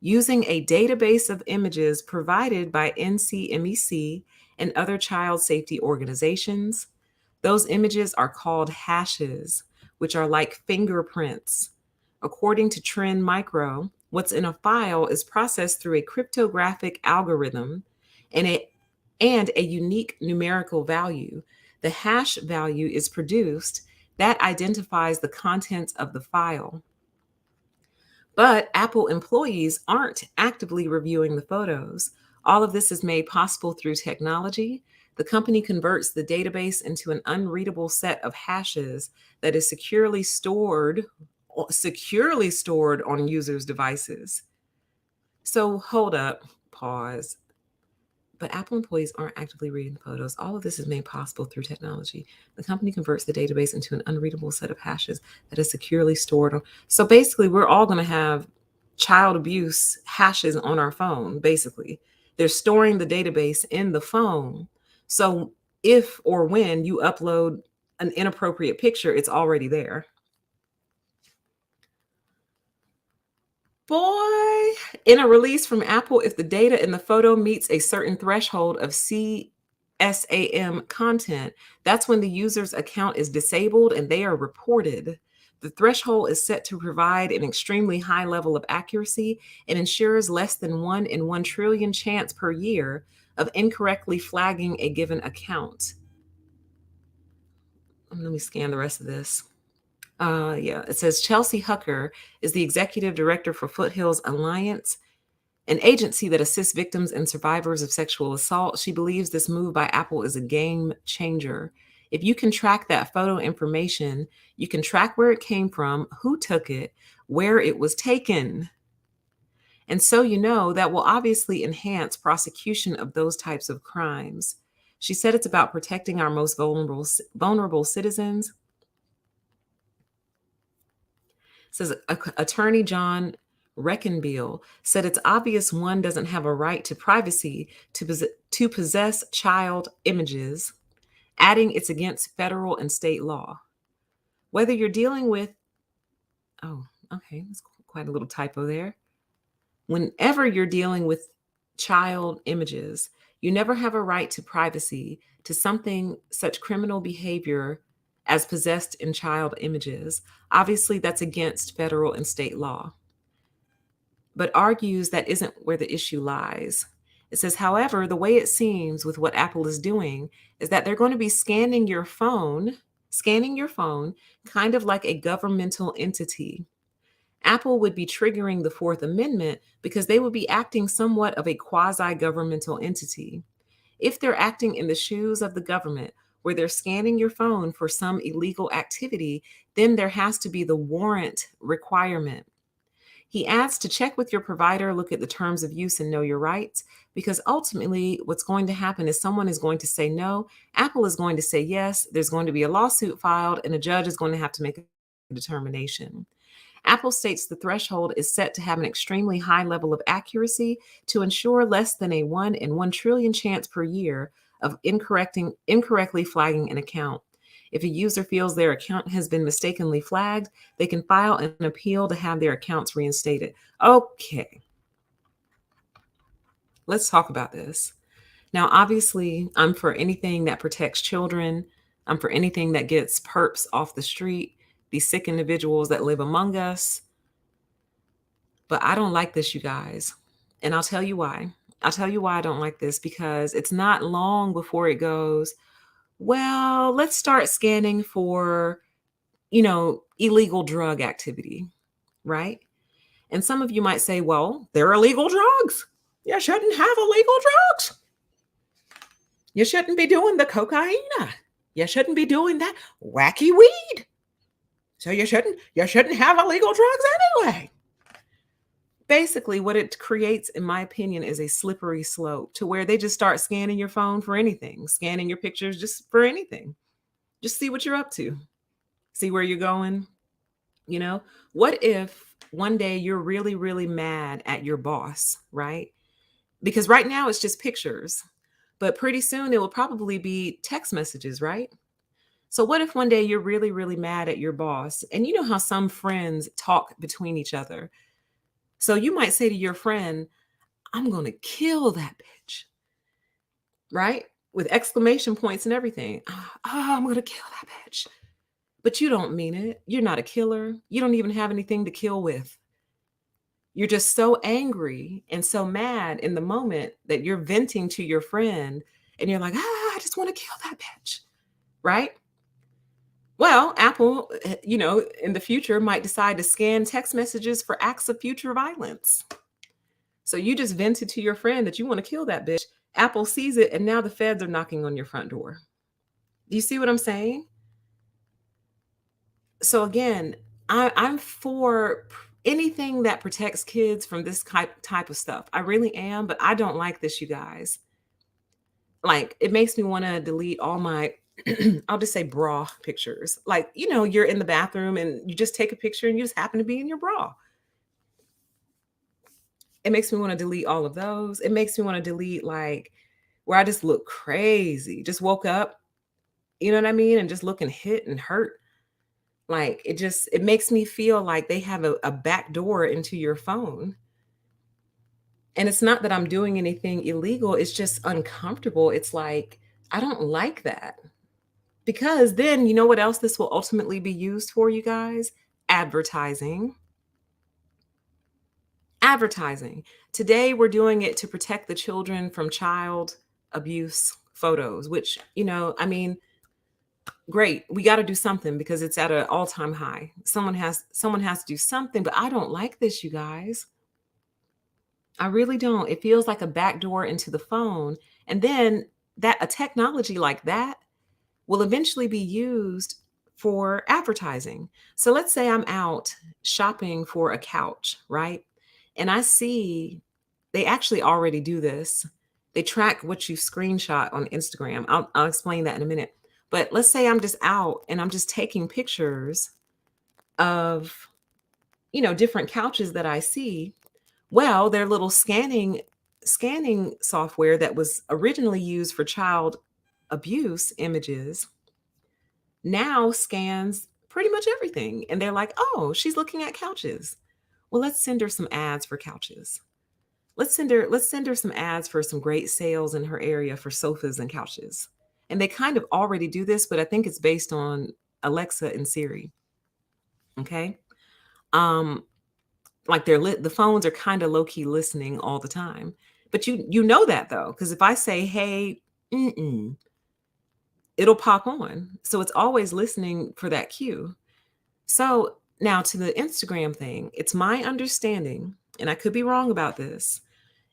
using a database of images provided by NCMEC and other child safety organizations. Those images are called hashes, which are like fingerprints. According to Trend Micro, what's in a file is processed through a cryptographic algorithm and a unique numerical value. The hash value is produced that identifies the contents of the file. But Apple employees aren't actively reviewing the photos. All of this is made possible through technology. The company converts the database into an unreadable set of hashes that is securely stored on users' devices. So hold up, pause. But Apple employees aren't actively reading the photos. All of this is made possible through technology. The company converts the database into an unreadable set of hashes that is securely stored on. So basically, we're all going to have child abuse hashes on our phone, basically. They're storing the database in the phone. So if or when you upload an inappropriate picture, it's already there. Boy, in a release from Apple, if the data in the photo meets a certain threshold of CSAM content, that's when the user's account is disabled and they are reported. The threshold is set to provide an extremely high level of accuracy and ensures less than 1 in 1 trillion chance per year of incorrectly flagging a given account. Let me scan the rest of this. It says Chelsea Hucker is the executive director for Foothills Alliance, an agency that assists victims and survivors of sexual assault. She believes this move by Apple is a game changer. If you can track that photo information, you can track where it came from, who took it, where it was taken. And so, that will obviously enhance prosecution of those types of crimes. She said it's about protecting our most vulnerable citizens. Says Attorney John Reckenbiel said it's obvious one doesn't have a right to privacy to possess child images, adding it's against federal and state law. Whether you're dealing with, oh, okay, that's quite a little typo there. Whenever you're dealing with child images, you never have a right to privacy to something such criminal behavior as possessed in child images. Obviously, that's against federal and state law, but argues that isn't where the issue lies. It says, however, the way it seems with what Apple is doing is that they're going to be scanning your phone kind of like a governmental entity. Apple would be triggering the Fourth Amendment because they would be acting somewhat of a quasi-governmental entity. If they're acting in the shoes of the government, where they're scanning your phone for some illegal activity, then there has to be the warrant requirement. He adds to check with your provider, look at the terms of use, and know your rights, because ultimately what's going to happen is someone is going to say no, Apple is going to say yes, there's going to be a lawsuit filed, and a judge is going to have to make a determination. Apple states the threshold is set to have an extremely high level of accuracy to ensure less than a 1 in 1 trillion chance per year of incorrectly flagging an account. If a user feels their account has been mistakenly flagged, they can file an appeal to have their accounts reinstated. Okay, let's talk about this. Now, obviously, I'm for anything that protects children. I'm for anything that gets perps off the street, these sick individuals that live among us. But I don't like this, you guys. And I'll tell you why. I'll tell you why I don't like this, because it's not long before it goes, well, let's start scanning for, illegal drug activity, right? And some of you might say, well, they're illegal drugs. You shouldn't have illegal drugs. You shouldn't be doing the cocaine. You shouldn't be doing that wacky weed. So you shouldn't have illegal drugs anyway. Basically, what it creates, in my opinion, is a slippery slope to where they just start scanning your phone for anything, scanning your pictures just for anything. Just see what you're up to. See where you're going. What if one day you're really, really mad at your boss, right? Because right now it's just pictures, but pretty soon it will probably be text messages, right? So what if one day you're really, really mad at your boss, and you know how some friends talk between each other? So you might say to your friend, I'm going to kill that bitch, right? With exclamation points and everything. Oh, I'm going to kill that bitch. But you don't mean it. You're not a killer. You don't even have anything to kill with. You're just so angry and so mad in the moment that you're venting to your friend and you're like, I just want to kill that bitch. Right? Well, Apple, in the future might decide to scan text messages for acts of future violence. So you just vented to your friend that you want to kill that bitch. Apple sees it, and now the feds are knocking on your front door. Do you see what I'm saying? So again, I'm for anything that protects kids from this type of stuff. I really am, but I don't like this, you guys. Like, it makes me want to delete all my I'll just say bra pictures. Like, you're in the bathroom and you just take a picture and you just happen to be in your bra. It makes me want to delete all of those. It makes me want to delete like where I just look crazy. Just woke up, you know what I mean? And just looking hit and hurt. Like it makes me feel like they have a back door into your phone. And it's not that I'm doing anything illegal. It's just uncomfortable. It's like, I don't like that. Because then you know what else this will ultimately be used for, you guys? Advertising. Advertising. Today, we're doing it to protect the children from child abuse photos, which, great. We got to do something because it's at an all-time high. Someone has to do something, but I don't like this, you guys. I really don't. It feels like a backdoor into the phone. And then a technology like that will eventually be used for advertising. So let's say I'm out shopping for a couch, right? And I see they actually already do this. They track what you screenshot on Instagram. I'll explain that in a minute. But let's say I'm just out and I'm just taking pictures of, different couches that I see. Well, their little scanning software that was originally used for child abuse images now scans pretty much everything. And they're like, oh, she's looking at couches. Well, let's send her some ads for couches. Let's send her some ads for some great sales in her area for sofas and couches. And they kind of already do this, but I think it's based on Alexa and Siri. Okay. Like the phones are kind of low-key listening all the time. But you know that though, because if I say, hey, it'll pop on. So it's always listening for that cue. So now to the Instagram thing, it's my understanding, and I could be wrong about this.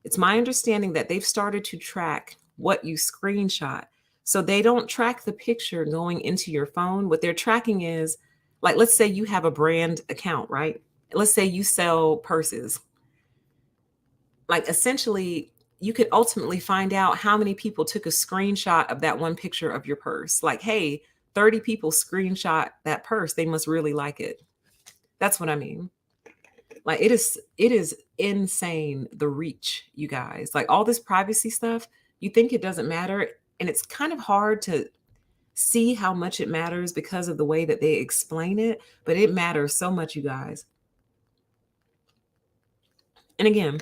It's my understanding that they've started to track what you screenshot. So they don't track the picture going into your phone. What they're tracking is, like, let's say you have a brand account, right? Let's say you sell purses. Like, essentially, you could ultimately find out how many people took a screenshot of that one picture of your purse. Like, hey, 30 people screenshot that purse. They must really like it. That's what I mean. Like, it is insane, the reach, you guys. Like, all this privacy stuff, you think it doesn't matter. And it's kind of hard to see how much it matters because of the way that they explain it. But it matters so much, you guys. And again,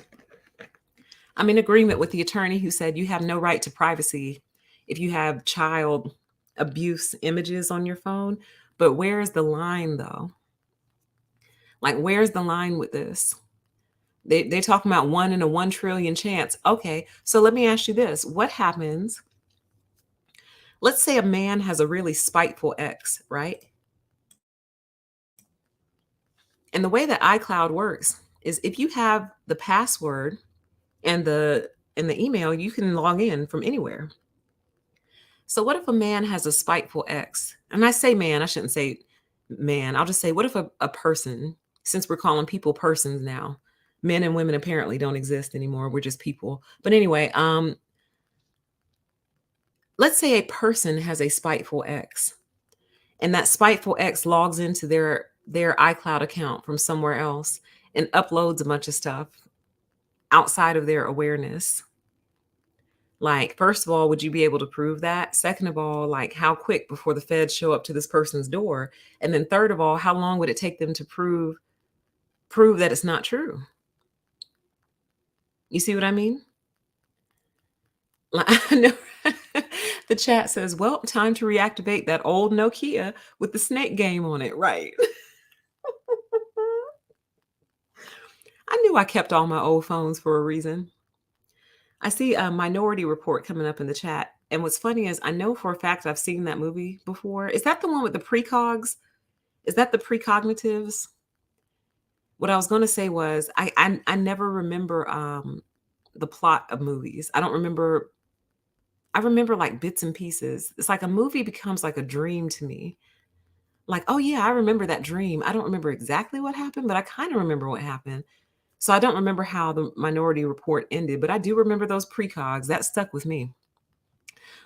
I'm in agreement with the attorney who said you have no right to privacy if you have child abuse images on your phone. But where is the line, though? Like, where's the line with this? They're talking about 1 in a 1 trillion chance. Okay, so let me ask you this. What happens? Let's say a man has a really spiteful ex, right? And the way that iCloud works is if you have the password and the email, you can log in from anywhere. So what if a man has a spiteful ex? And I say man, I shouldn't say man. I'll just say, what if a person, since we're calling people persons now, men and women apparently don't exist anymore. We're just people. But anyway, let's say a person has a spiteful ex, and that spiteful ex logs into their iCloud account from somewhere else and uploads a bunch of stuff outside of their awareness. Like, first of all, would you be able to prove that? Second of all, like, how quick before the feds show up to this person's door? And then third of all, how long would it take them to prove that it's not true? You see what I mean? Like, I know the chat says, well, time to reactivate that old Nokia with the snake game on it. Right. I knew I kept all my old phones for a reason. I see a Minority Report coming up in the chat. And what's funny is I know for a fact I've seen that movie before. Is that the one with the precogs? Is that the precognitives? What I was going to say was I never remember the plot of movies. I don't remember. I remember like bits and pieces. It's like a movie becomes like a dream to me. Like, oh yeah, I remember that dream. I don't remember exactly what happened, but I kind of remember what happened. So I don't remember how the Minority Report ended, but I do remember those precogs. That stuck with me.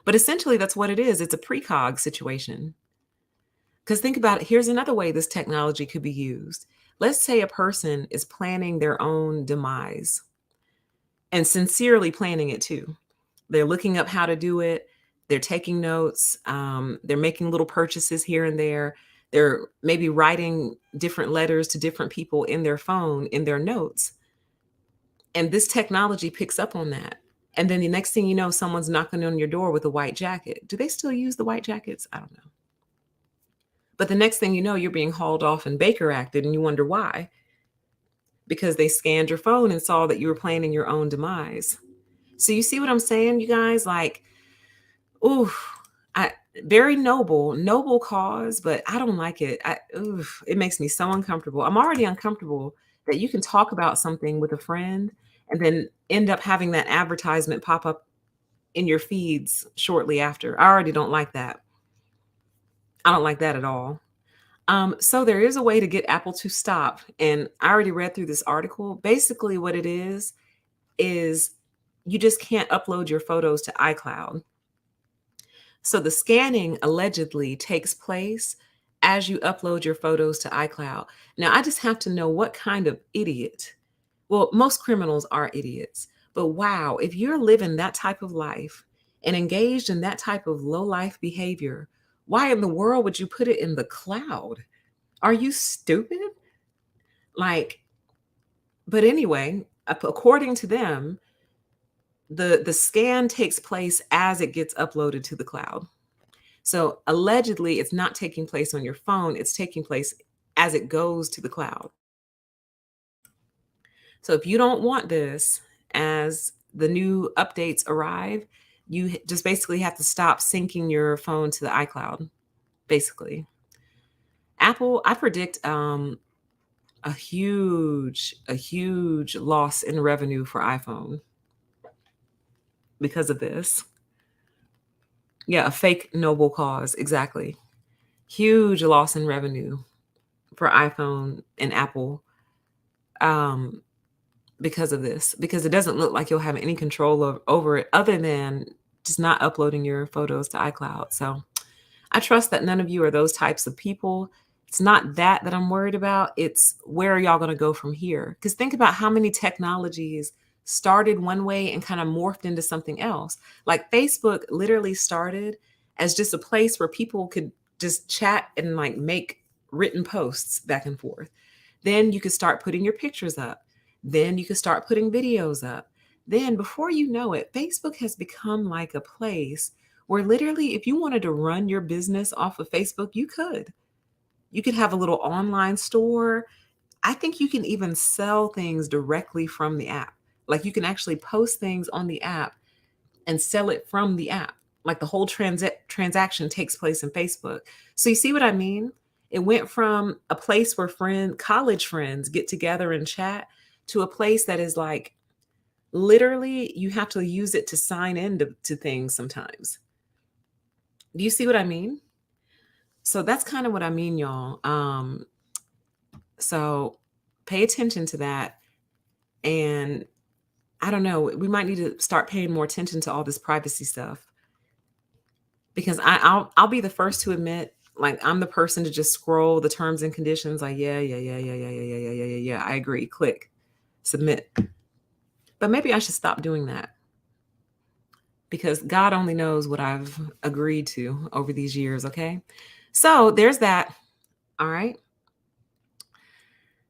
But essentially, that's what it is. It's a precog situation. Because think about it. Here's another way this technology could be used. Let's say a person is planning their own demise and sincerely planning it too. They're looking up how to do it. They're taking notes. They're making little purchases here and there. They're maybe writing different letters to different people in their phone, in their notes. And this technology picks up on that. And then the next thing you know, someone's knocking on your door with a white jacket. Do they still use the white jackets? I don't know. But the next thing you know, you're being hauled off and Baker acted, and you wonder why. Because they scanned your phone and saw that you were planning your own demise. So you see what I'm saying, you guys? Like, ooh, I very noble cause, but I don't like it. It makes me so uncomfortable. I'm already uncomfortable that you can talk about something with a friend and then end up having that advertisement pop up in your feeds shortly after. I already don't like that. I don't like that at all. So there is a way to get Apple to stop, and I already read through this article. Basically, what it is you just can't upload your photos to iCloud. So the scanning allegedly takes place as you upload your photos to iCloud. Now, I just have to know what kind of idiot. Well, most criminals are idiots, but wow, if you're living that type of life and engaged in that type of low life behavior, why in the world would you put it in the cloud? Are you stupid? Like, but anyway, according to them, the scan takes place as it gets uploaded to the cloud. So allegedly, it's not taking place on your phone, it's taking place as it goes to the cloud. So if you don't want this as the new updates arrive, you just basically have to stop syncing your phone to the iCloud, basically. Apple, I predict a huge loss in revenue for iPhone because of this. Yeah, a fake noble cause, exactly. Huge loss in revenue for iPhone and Apple um, because of this, because it doesn't look like you'll have any control over it other than just not uploading your photos to iCloud. So I trust that none of you are those types of people. It's not that I'm worried about. It's where are y'all going to go from here? Because think about how many technologies started one way and kind of morphed into something else. Like Facebook literally started as just a place where people could just chat and like make written posts back and forth. Then you could start putting your pictures up. Then you could start putting videos up. Then before you know it, Facebook has become like a place where literally if you wanted to run your business off of Facebook, you could. You could have a little online store. I think you can even sell things directly from the app. Like you can actually post things on the app and sell it from the app. Like the whole transaction takes place in Facebook. So you see what I mean? It went from a place where college friends get together and chat to a place that is like literally you have to use it to sign in to things sometimes. Do you see what I mean? So that's kind of what I mean, y'all. So pay attention to that. And I don't know, we might need to start paying more attention to all this privacy stuff because I'll be the first to admit, like I'm the person to just scroll the terms and conditions, like yeah, I agree, click, submit. But maybe I should stop doing that because God only knows what I've agreed to over these years. Okay, so there's that. All right.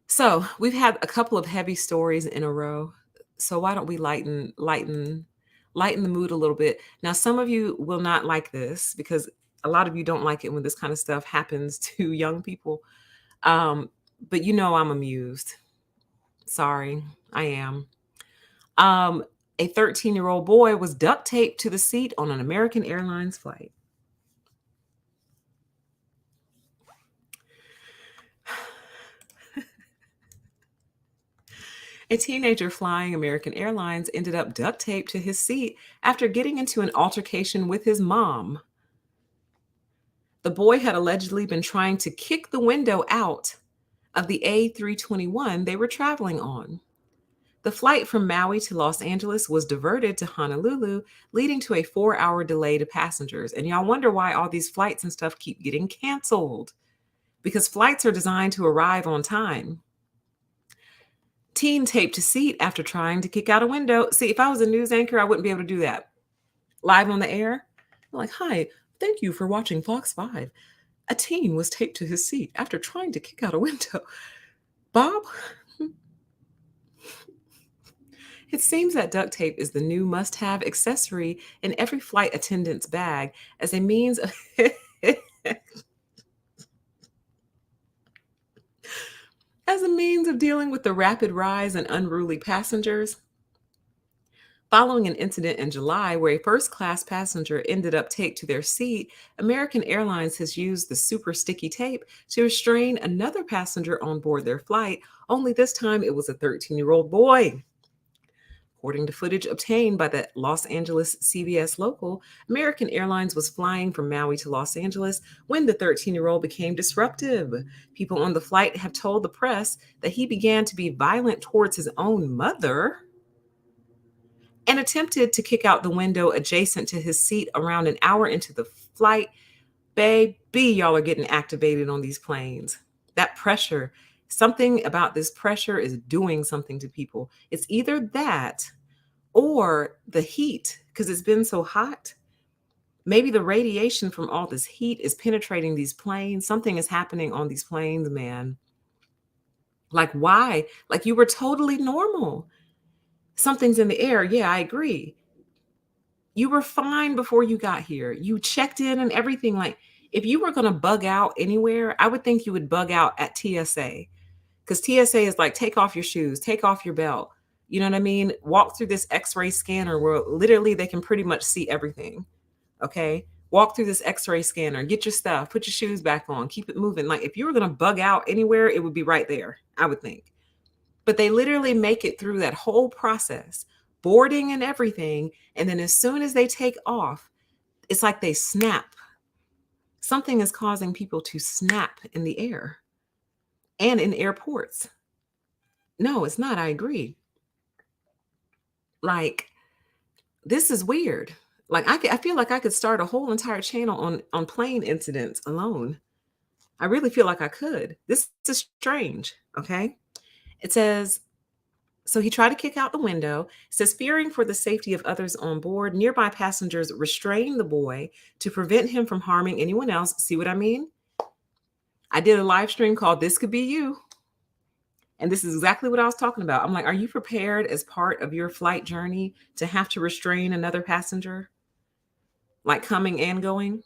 So we've had a couple of heavy stories in a row. So why don't we lighten the mood a little bit? Now, some of you will not like this because a lot of you don't like it when this kind of stuff happens to young people. Um, but I'm amused. Sorry, I am. Um, a 13-year-old boy was duct taped to the seat on an American Airlines flight. A teenager flying American Airlines ended up duct taped to his seat after getting into an altercation with his mom. The boy had allegedly been trying to kick the window out of the A321 they were traveling on. The flight from Maui to Los Angeles was diverted to Honolulu, leading to a 4-hour delay to passengers. And y'all wonder why all these flights and stuff keep getting canceled, because flights are designed to arrive on time. Teen taped to seat after trying to kick out a window. See, if I was a news anchor, I wouldn't be able to do that. Live on the air, I'm like, hi, thank you for watching Fox 5. A teen was taped to his seat after trying to kick out a window. Bob? It seems that duct tape is the new must-have accessory in every flight attendant's bag as a means of as a means of dealing with the rapid rise in unruly passengers. Following an incident in July where a first-class passenger ended up taped to their seat, American Airlines has used the super sticky tape to restrain another passenger on board their flight, only this time it was a 13-year-old boy. According to footage obtained by the Los Angeles CBS local, American Airlines was flying from Maui to Los Angeles when the 13-year-old became disruptive. People on the flight have told the press that he began to be violent towards his own mother and attempted to kick out the window adjacent to his seat around an hour into the flight. Baby, y'all are getting activated on these planes. That pressure, something about this pressure is doing something to people. It's either that or the heat, because it's been so hot. Maybe the radiation from all this heat is penetrating these planes. Something is happening on these planes, man. Like, why? Like, you were totally normal. Something's in the air. Yeah, I agree. You were fine before you got here. You checked in and everything. Like, if you were going to bug out anywhere, I would think you would bug out at TSA, because TSA is like, take off your shoes, take off your belt. You know what I mean? Walk through this x-ray scanner where literally they can pretty much see everything. Okay. Walk through this x-ray scanner, get your stuff, put your shoes back on, keep it moving. Like, if you were going to bug out anywhere, it would be right there, I would think. But they literally make it through that whole process, boarding and everything. And then as soon as they take off, it's like they snap. Something is causing people to snap in the air and in airports. No, it's not. I agree. Like, this is weird. Like, I feel like I could start a whole entire channel on plane incidents alone. I really feel like I could. This is strange. Okay. It says, so he tried to kick out the window. It says, fearing for the safety of others on board, nearby passengers restrained the boy to prevent him from harming anyone else. See what I mean? I did a live stream called This Could Be You. And this is exactly what I was talking about. I'm like, are you prepared as part of your flight journey to have to restrain another passenger, like coming and going?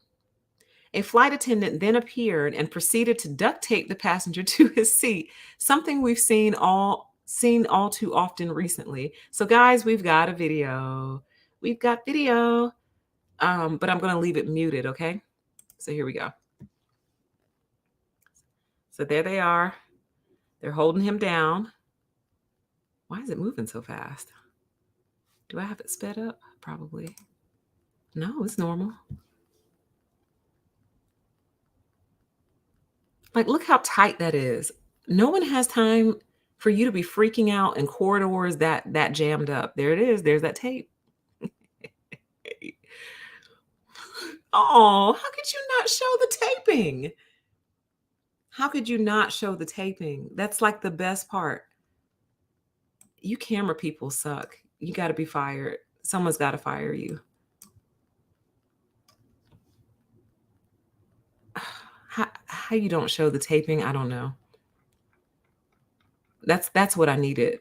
A flight attendant then appeared and proceeded to duct tape the passenger to his seat, something we've seen all too often recently. So guys, we've got a video. We've got video. But I'm going to leave it muted, okay? So here we go. So there they are. They're holding him down. Why is it moving so fast? Do I have it sped up? Probably. No, it's normal. Like, look how tight that is. No one has time for you to be freaking out in corridors that jammed up. There it is. There's that tape. Oh, how could you not show the taping? How could you not show the taping? That's like the best part. You camera people suck. You got to be fired. Someone's got to fire you. How you don't show the taping, I don't know. That's what I needed.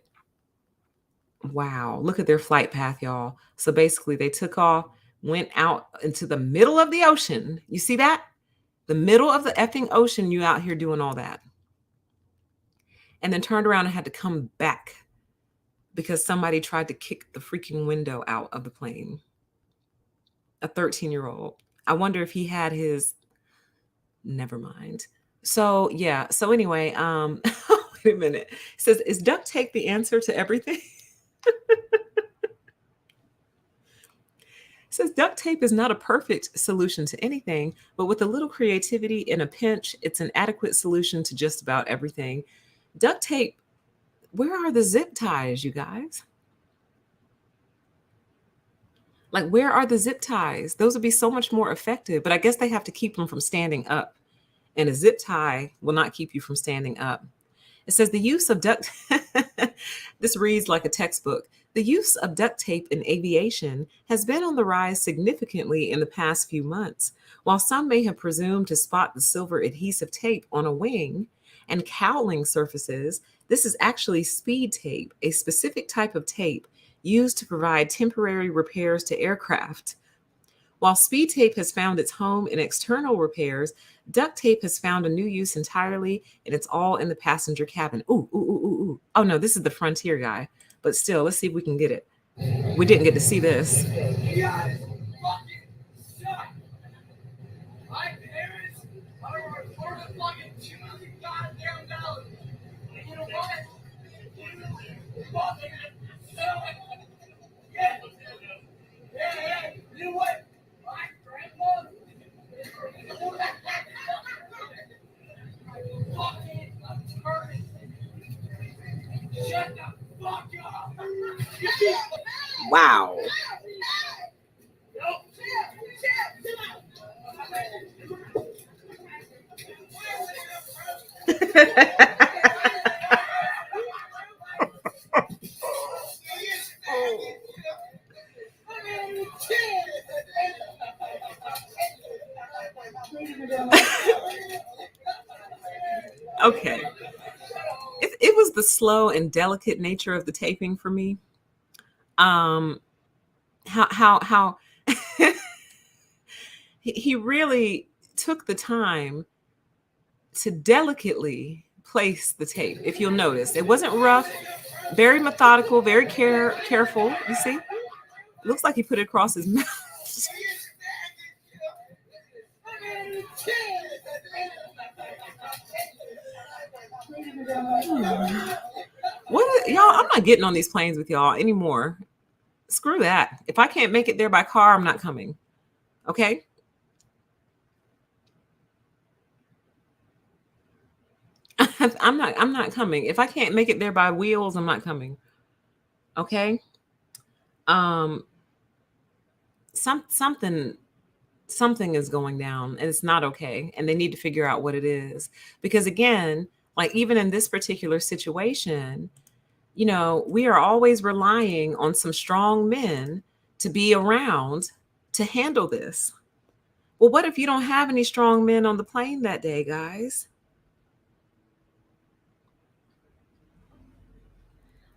Wow. Look at their flight path, y'all. So basically, they took off, went out into the middle of the ocean. You see that? The middle of the effing ocean, you out here doing all that. And then turned around and had to come back because somebody tried to kick the freaking window out of the plane. A 13-year-old. I wonder if he had his, never mind. So yeah. So anyway, wait a minute. It says, is duct tape the answer to everything? It says duct tape is not a perfect solution to anything, but with a little creativity in a pinch, it's an adequate solution to just about everything. Duct tape, where are the zip ties, you guys? Like, where are the zip ties? Those would be so much more effective, but I guess they have to keep them from standing up. And a zip tie will not keep you from standing up. It says the use of duct, this reads like a textbook. The use of duct tape in aviation has been on the rise significantly in the past few months. While some may have presumed to spot the silver adhesive tape on a wing and cowling surfaces, this is actually speed tape, a specific type of tape used to provide temporary repairs to aircraft. While speed tape has found its home in external repairs, duct tape has found a new use entirely, and it's all in the passenger cabin. Ooh, ooh, ooh, ooh, ooh. Oh no, this is the Frontier guy. But still, let's see if we can get it. We didn't get to see this. You guys fucking suck. My parents are worth fucking $2 goddamn. And you know what? You fucking suck. Yeah. Hey, you know what? My grandma fucking attorney. Shut the fuck up. Wow. Okay. It was the slow and delicate nature of the taping for me. How he really took the time to delicately place the tape. If you'll notice, it wasn't rough, very methodical, very careful. You see, it looks like he put it across his mouth. What y'all? I'm not getting on these planes with y'all anymore. Screw that. If I can't make it there by car, I'm not coming. Okay. I'm not coming. If I can't make it there by wheels, I'm not coming. Okay. Something is going down and it's not okay, and they need to figure out what it is, because again, like even in this particular situation, you know, we are always relying on some strong men to be around to handle this. Well, what if you don't have any strong men on the plane that day, guys?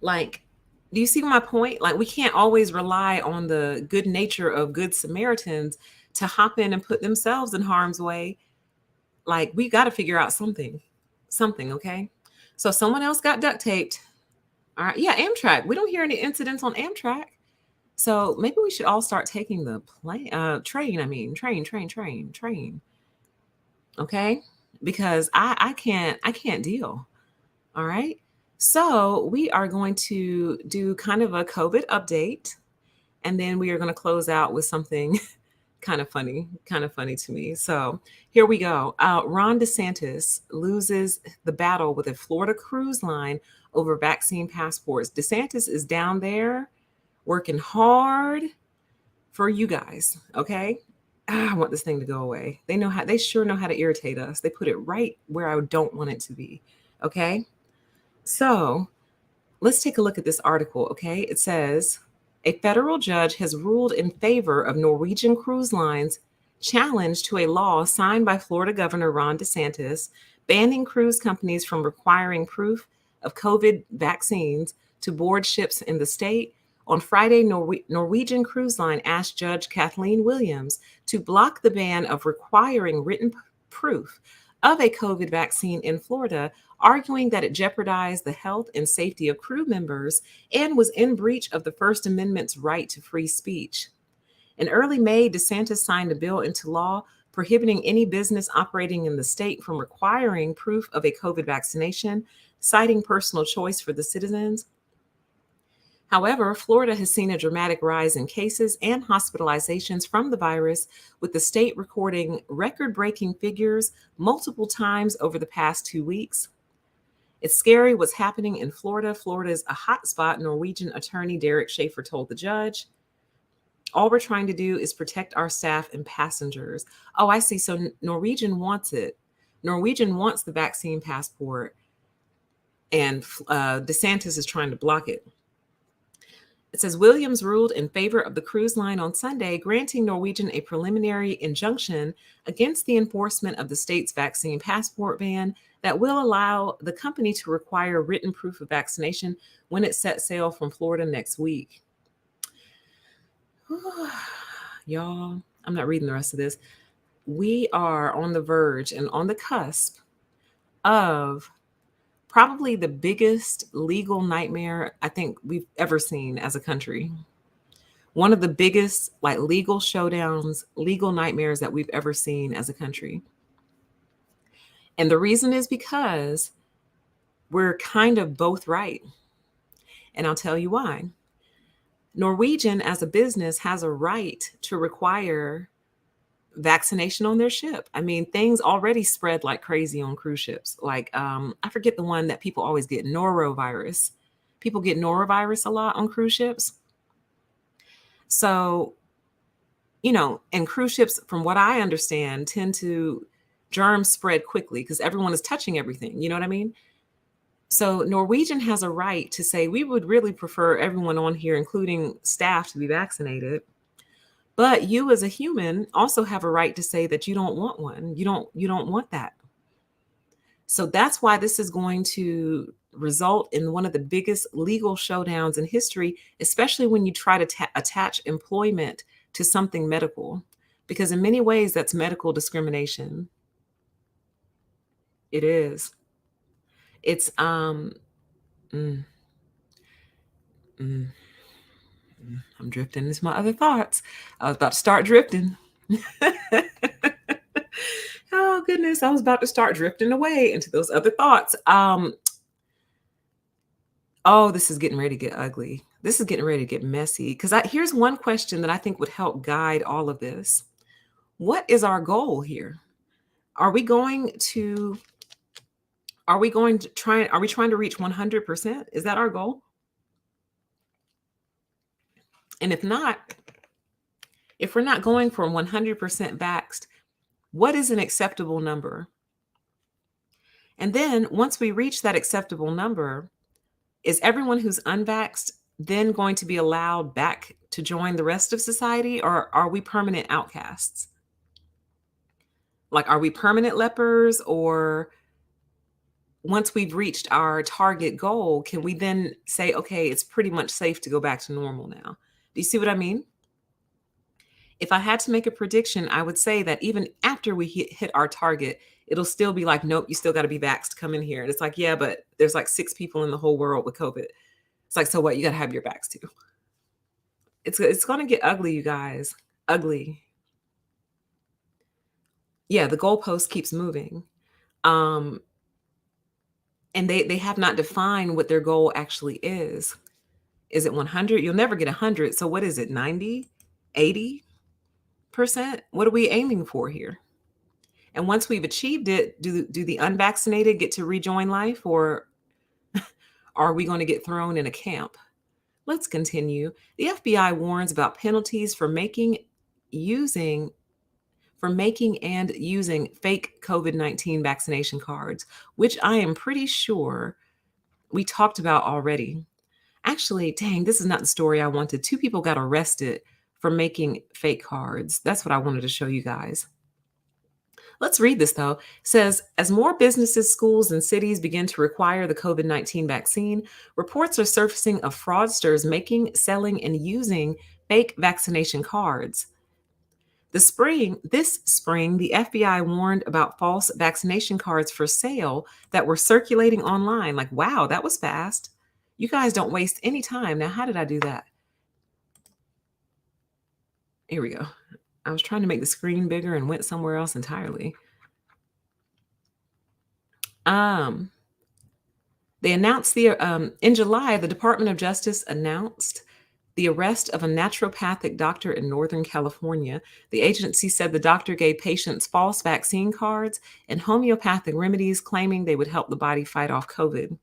Like, do you see my point? Like, we can't always rely on the good nature of good Samaritans to hop in and put themselves in harm's way. Like, we got to figure out something, okay? So someone else got duct taped. All right. Yeah, Amtrak. We don't hear any incidents on Amtrak. So maybe we should all start taking the train. Okay? Because I can't deal. All right? So we are going to do kind of a COVID update, and then we are going to close out with something kind of funny to me. So here we go. Ron DeSantis loses the battle with a Florida cruise line over vaccine passports. DeSantis is down there working hard for you guys. Okay. I want this thing to go away. They sure know how to irritate us. They put it right where I don't want it to be. Okay. So let's take a look at this article. Okay. It says, a federal judge has ruled in favor of Norwegian Cruise Line's challenge to a law signed by Florida Governor Ron DeSantis banning cruise companies from requiring proof of COVID vaccines to board ships in the state, on Friday, Norwegian Cruise Line asked Judge Kathleen Williams to block the ban of requiring written proof of a COVID vaccine in Florida, arguing that it jeopardized the health and safety of crew members and was in breach of the First Amendment's right to free speech. In early May, DeSantis signed a bill into law prohibiting any business operating in the state from requiring proof of a COVID vaccination, citing personal choice for the citizens. However, Florida has seen a dramatic rise in cases and hospitalizations from the virus, with the state recording record-breaking figures multiple times over the past 2 weeks. It's scary what's happening in Florida. Florida is a hotspot, Norwegian attorney Derek Schaefer told the judge. All we're trying to do is protect our staff and passengers. Oh, I see. So Norwegian wants it. Norwegian wants the vaccine passport, and DeSantis is trying to block it. It says Williams ruled in favor of the cruise line on Sunday, granting Norwegian a preliminary injunction against the enforcement of the state's vaccine passport ban that will allow the company to require written proof of vaccination when it sets sail from Florida next week. Y'all, I'm not reading the rest of this. We are on the verge and on the cusp of probably the biggest legal nightmare I think we've ever seen as a country. One of the biggest legal showdowns, legal nightmares that we've ever seen as a country. And the reason is because we're kind of both right. And I'll tell you why. Norwegian, as a business, has a right to require vaccination on their ship. I mean, things already spread like crazy on cruise ships. I forget the one that people always get, norovirus. People get norovirus a lot on cruise ships. So, and cruise ships, from what I understand, germs spread quickly because everyone is touching everything. You know what I mean? So Norwegian has a right to say, we would really prefer everyone on here, including staff, to be vaccinated. But you as a human also have a right to say that you don't want one. You don't want that. So that's why this is going to result in one of the biggest legal showdowns in history, especially when you try to attach employment to something medical, because in many ways that's medical discrimination. It is. It's I'm drifting into my other thoughts. I was about to start drifting. Oh goodness, I was about to start drifting away into those other thoughts. Oh, this is getting ready to get ugly. This is getting ready to get messy. Because here's one question that I think would help guide all of this. What is our goal here? Are we trying to reach 100%? Is that our goal? And if we're not going for 100% vaxxed, what is an acceptable number? And then once we reach that acceptable number, is everyone who's unvaxxed then going to be allowed back to join the rest of society, or are we permanent outcasts? Are we permanent lepers, or once we've reached our target goal, can we then say, okay, it's pretty much safe to go back to normal now? Do you see what I mean? If I had to make a prediction, I would say that even after we hit our target, it'll still be like, nope, you still got to be vaxxed to come in here. And it's like, yeah, but there's 6 people in the whole world with COVID. It's like, so what? You got to have your vax too. It's going to get ugly, you guys. Ugly. Yeah, the goalpost keeps moving. And they have not defined what their goal actually is. Is it 100? You'll never get 100. So what is it? 90? 80%? What are we aiming for here? And once we've achieved it, do the unvaccinated get to rejoin life, or are we going to get thrown in a camp? Let's continue. The FBI warns about penalties for making and using fake COVID-19 vaccination cards, which I am pretty sure we talked about already. Actually, dang, this is not the story I wanted. 2 people got arrested for making fake cards. That's what I wanted to show you guys. Let's read this though. It says, as more businesses, schools, and cities begin to require the COVID-19 vaccine, reports are surfacing of fraudsters making, selling, and using fake vaccination cards. This spring, the FBI warned about false vaccination cards for sale that were circulating online. Like, wow, that was fast. You guys don't waste any time. Now, how did I do that? Here we go. I was trying to make the screen bigger and went somewhere else entirely. They announced in July, the Department of Justice announced the arrest of a naturopathic doctor in Northern California. The agency said the doctor gave patients false vaccine cards and homeopathic remedies, claiming they would help the body fight off COVID.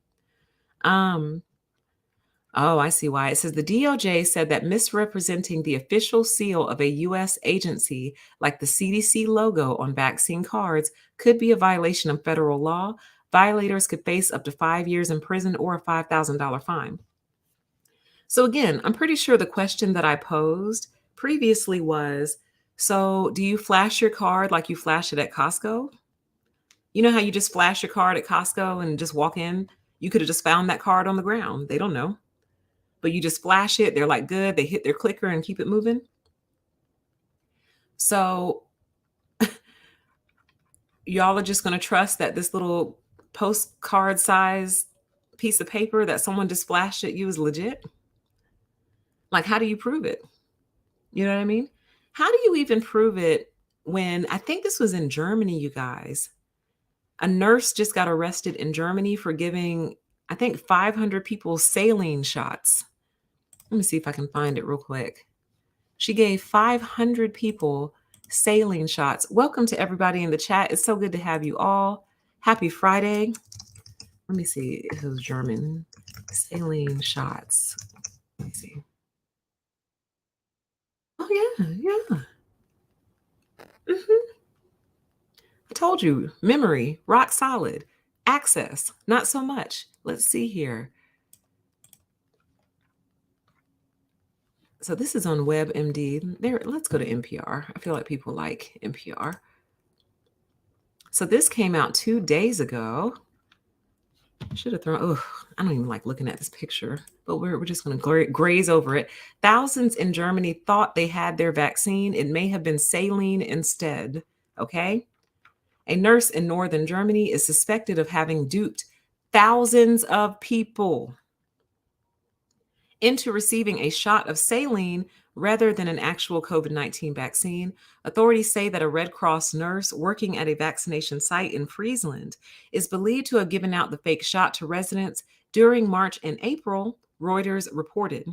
Oh, I see why. It says the DOJ said that misrepresenting the official seal of a U.S. agency, like the CDC logo on vaccine cards, could be a violation of federal law. Violators could face up to 5 years in prison or a $5,000 fine. So, again, I'm pretty sure the question that I posed previously was, so do you flash your card like you flash it at Costco? You know how you just flash your card at Costco and just walk in? You could have just found that card on the ground. They don't know. But you just flash it. They're like, good. They hit their clicker and keep it moving. So y'all are just going to trust that this little postcard size piece of paper that someone just flashed at you is legit? Like, how do you prove it? You know what I mean? How do you even prove it when I think this was in Germany, you guys? A nurse just got arrested in Germany for giving, I think, 500 people saline shots. Let me see if I can find it real quick. She gave 500 people saline shots. Welcome to everybody in the chat. It's so good to have you all. Happy Friday. Let me see if it was German. Saline shots. Let me see. Oh, yeah. I told you, memory, rock solid. Access, not so much. Let's see here. So this is on WebMD. There, let's go to NPR. I feel like people like NPR. So this came out 2 days ago. I should have thrown, oh, I don't even like looking at this picture, but we're just going to graze over it. Thousands in Germany thought they had their vaccine. It may have been saline instead, okay? A nurse in northern Germany is suspected of having duped thousands of people into receiving a shot of saline rather than an actual COVID-19 vaccine. Authorities say that a Red Cross nurse working at a vaccination site in Friesland is believed to have given out the fake shot to residents during March and April, Reuters reported.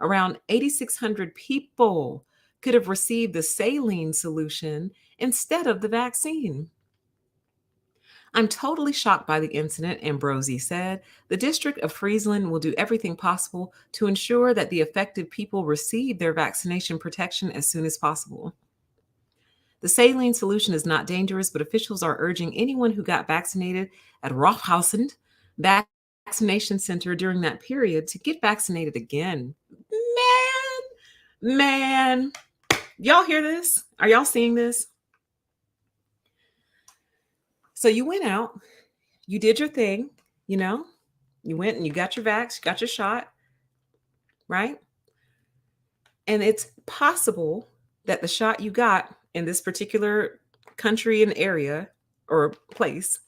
Around 8,600 people could have received the saline solution instead of the vaccine. I'm totally shocked by the incident, Ambrosi said. The District of Friesland will do everything possible to ensure that the affected people receive their vaccination protection as soon as possible. The saline solution is not dangerous, but officials are urging anyone who got vaccinated at Rothhausen vaccination center during that period to get vaccinated again. Man, y'all hear this? Are y'all seeing this? So you went out, you did your thing, you know, you went and you got your vax, you got your shot, right? And it's possible that the shot you got in this particular country and area or place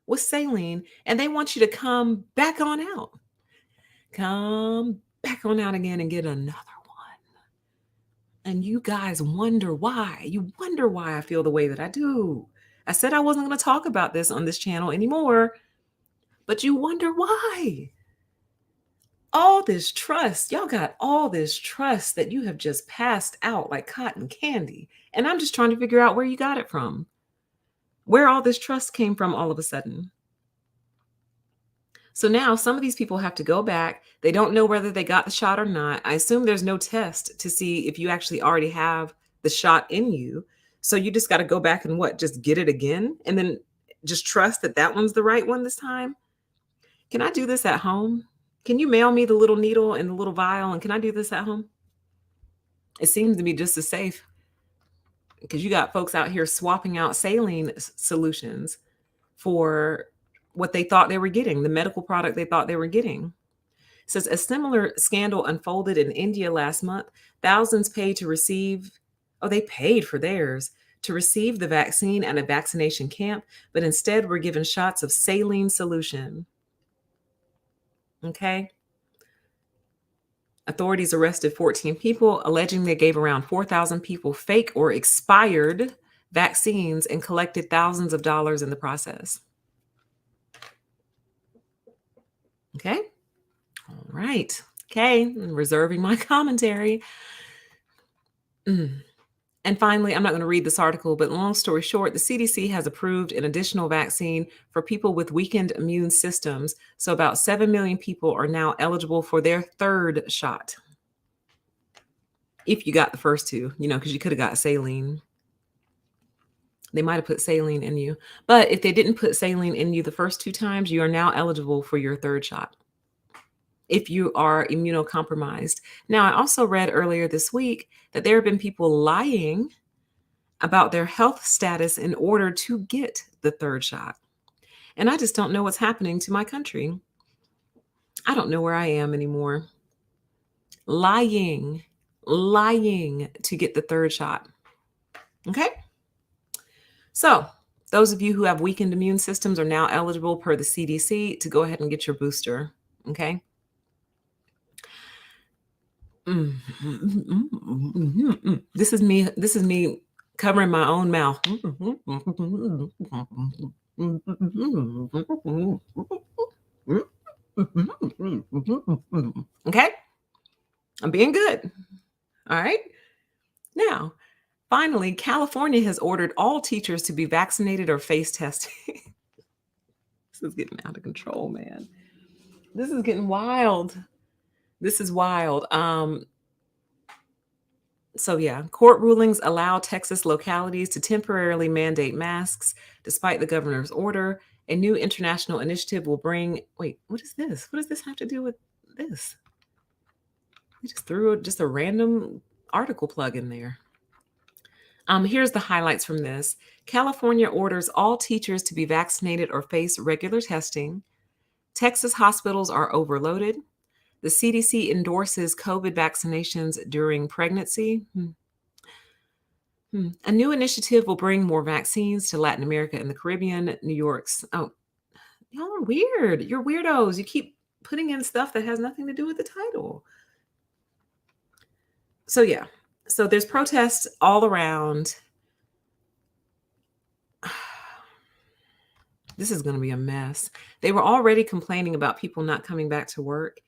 was saline, and they want you to come back on out. Come back on out again and get another one. And you guys wonder why. You wonder why I feel the way that I do. I said I wasn't going to talk about this on this channel anymore, but you wonder why. All this trust, y'all got all this trust that you have just passed out like cotton candy. And I'm just trying to figure out where you got it from, where all this trust came from all of a sudden. So now some of these people have to go back. They don't know whether they got the shot or not. I assume there's no test to see if you actually already have the shot in you. So you just got to go back and just get it again and then just trust that that one's the right one this time. Can I do this at home? Can you mail me the little needle and the little vial? And can I do this at home? It seems to be just as safe. because you got folks out here swapping out saline solutions for what they thought they were getting, the medical product they thought they were getting. It says a similar scandal unfolded in India last month. Thousands paid to receive, oh, they paid for theirs to receive the vaccine at a vaccination camp, but instead were given shots of saline solution. Okay. Authorities arrested 14 people, alleging they gave around 4,000 people fake or expired vaccines and collected thousands of dollars in the process. Okay. All right. Okay. I'm reserving my commentary. And finally, I'm not going to read this article, but long story short, the CDC has approved an additional vaccine for people with weakened immune systems. So about 7 million people are now eligible for their third shot. If you got the first two, because you could have got saline. They might have put saline in you. But if they didn't put saline in you the first 2 times, you are now eligible for your third shot if you are immunocompromised. Now, I also read earlier this week that there have been people lying about their health status in order to get the third shot. And I just don't know what's happening to my country. I don't know where I am anymore. Lying to get the third shot. Okay? So, those of you who have weakened immune systems are now eligible per the CDC to go ahead and get your booster. Okay? This is me covering my own mouth. Okay? I'm being good. All right? Now, finally, California has ordered all teachers to be vaccinated or face testing. This is getting out of control, man. This is getting wild. This is wild. So yeah, court rulings allow Texas localities to temporarily mandate masks despite the governor's order. A new international initiative will bring, wait, what is this? What does this have to do with this? We just threw just a random article plug in there. Here's the highlights from this. California orders all teachers to be vaccinated or face regular testing. Texas hospitals are overloaded. The CDC endorses COVID vaccinations during pregnancy. A new initiative will bring more vaccines to Latin America and the Caribbean. New York's, oh, y'all are weird. You're weirdos. You keep putting in stuff that has nothing to do with the title. So yeah, so there's protests all around. This is going to be a mess. They were already complaining about people not coming back to work.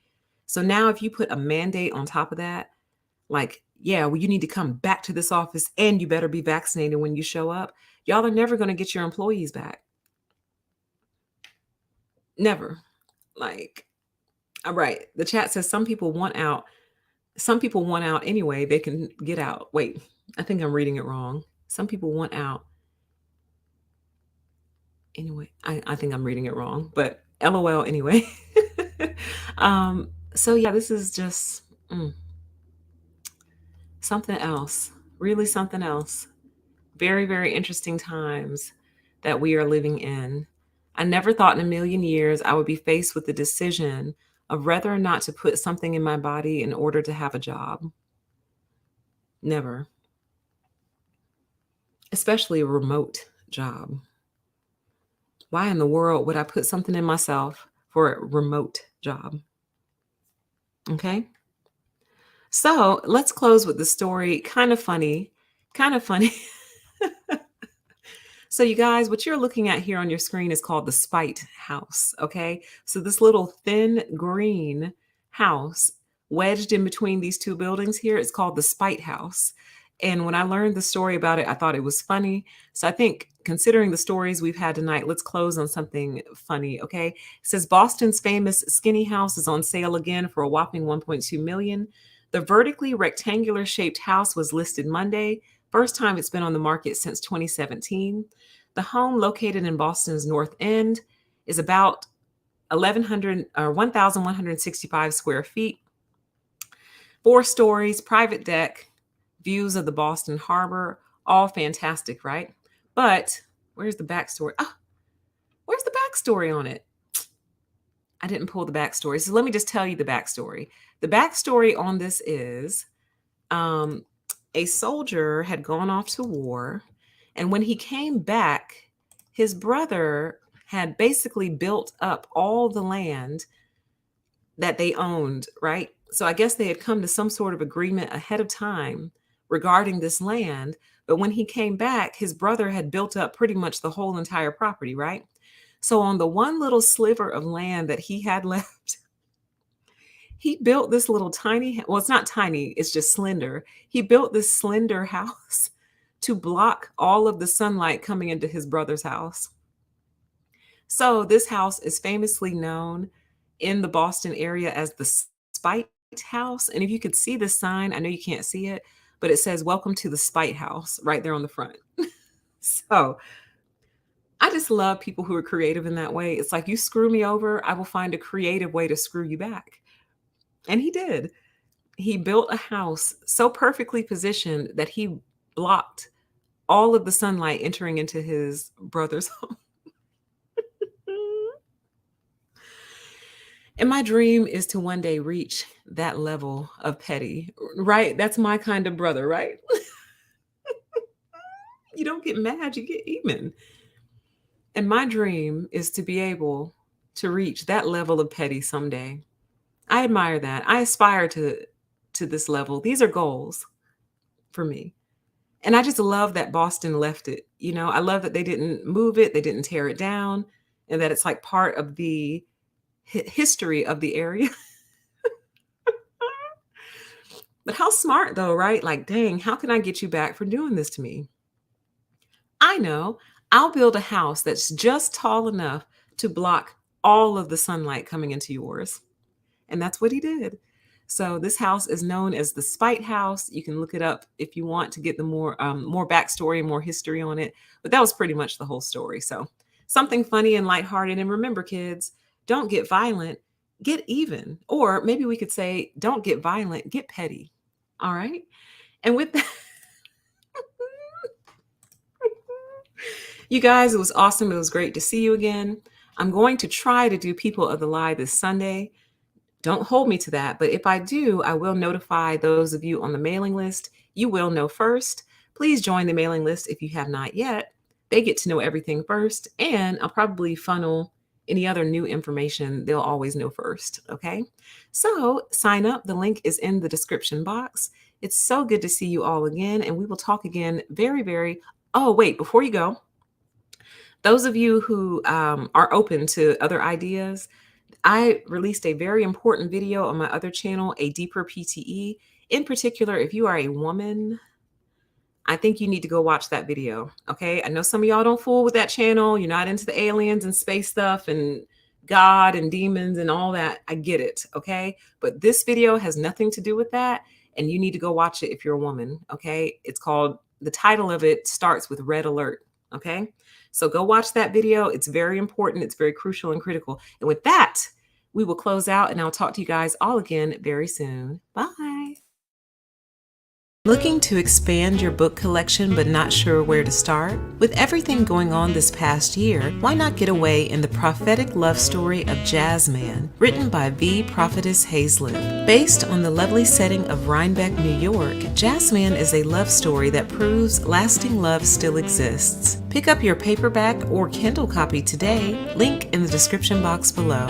So now if you put a mandate on top of that, like, yeah, well, you need to come back to this office and you better be vaccinated when you show up, y'all are never going to get your employees back. Never. Like, all right. The chat says some people want out. Some people want out anyway. They can get out. Wait, I think I'm reading it wrong. Some people want out. Anyway, I think I'm reading it wrong, but LOL anyway. So yeah, this is just something else, really something else. Very, very interesting times that we are living in. I never thought in a million years I would be faced with the decision of whether or not to put something in my body in order to have a job. Never. Especially a remote job. Why in the world would I put something in myself for a remote job? Okay. So let's close with the story. Kind of funny. So you guys, what you're looking at here on your screen is called the Spite House. Okay. So this little thin green house wedged in between these two buildings here is called the Spite House. And when I learned the story about it, I thought it was funny. So I think considering the stories we've had tonight, let's close on something funny, okay? It says Boston's famous skinny house is on sale again for a whopping $1.2 million. The vertically rectangular shaped house was listed Monday, first time it's been on the market since 2017. The home, located in Boston's North End, is about 1,165 square feet, 4 stories, private deck, views of the Boston Harbor, All fantastic, right? But where's the backstory? Ah, where's the backstory on it? I didn't pull the backstory. So let me just tell you the backstory. The backstory on this is um, a soldier had gone off to war. And when he came back, his brother had basically built up all the land that they owned, right? So I guess they had come to some sort of agreement ahead of time regarding this land. But when he came back, his brother had built up pretty much the whole entire property, right? So on the one little sliver of land that he had left, he built this little tiny, well, it's not tiny, it's just slender. He built this slender house to block all of the sunlight coming into his brother's house. So this house is famously known in the Boston area as the Spite House. And if you could see the sign, I know you can't see it, but it says, "Welcome to the Spite House," right there on the front. So I just love people who are creative in that way. It's like, you screw me over, I will find a creative way to screw you back. And he did. He built a house so perfectly positioned that he blocked all of the sunlight entering into his brother's home. And my dream is to one day reach that level of petty, right? That's my kind of brother, right? You don't get mad, you get even. And my dream is to be able to reach that level of petty someday. I admire that. I aspire to this level. These are goals for me. And I just love that Boston left it. You know, I love that they didn't move it, they didn't tear it down, and that it's like part of the history of the area. But how smart though, right? Like, dang, how can I get you back for doing this to me? I know. I'll build a house that's just tall enough to block all of the sunlight coming into yours. And that's what he did. So this house is known as the Spite House. You can look it up if you want to get the more backstory and more history on it. But that was pretty much the whole story. So something funny and lighthearted. And remember, kids, don't get violent, get even. Or maybe we could say, don't get violent, get petty. All right. And with that, you guys, it was awesome. It was great to see you again. I'm going to try to do People of the Lie this Sunday. Don't hold me to that, but if I do, I will notify those of you on the mailing list. You will know first. Please join the mailing list if you have not yet. They get to know everything first, and I'll probably funnel any other new information. They'll always know first, okay? So sign up. The link is in the description box. It's so good to see you all again, and we will talk again oh, wait, before you go, those of you who are open to other ideas, I released a very important video on my other channel, A Deeper PTE. In particular, if you are a woman, I think you need to go watch that video, okay? I know some of y'all don't fool with that channel. You're not into the aliens and space stuff and God and demons and all that. I get it, okay? But this video has nothing to do with that, and you need to go watch it if you're a woman, okay? The title of it starts with Red Alert, okay? So go watch that video. It's very important. It's very crucial and critical. And with that, we will close out, and I'll talk to you guys all again very soon. Bye. Looking to expand your book collection but not sure where to start? With everything going on this past year, why not get away in the prophetic love story of Jazzman, written by V. Prophetess Hazlett? Based on the lovely setting of Rhinebeck, New York, Jazzman is a love story that proves lasting love still exists. Pick up your paperback or Kindle copy today, link in the description box below.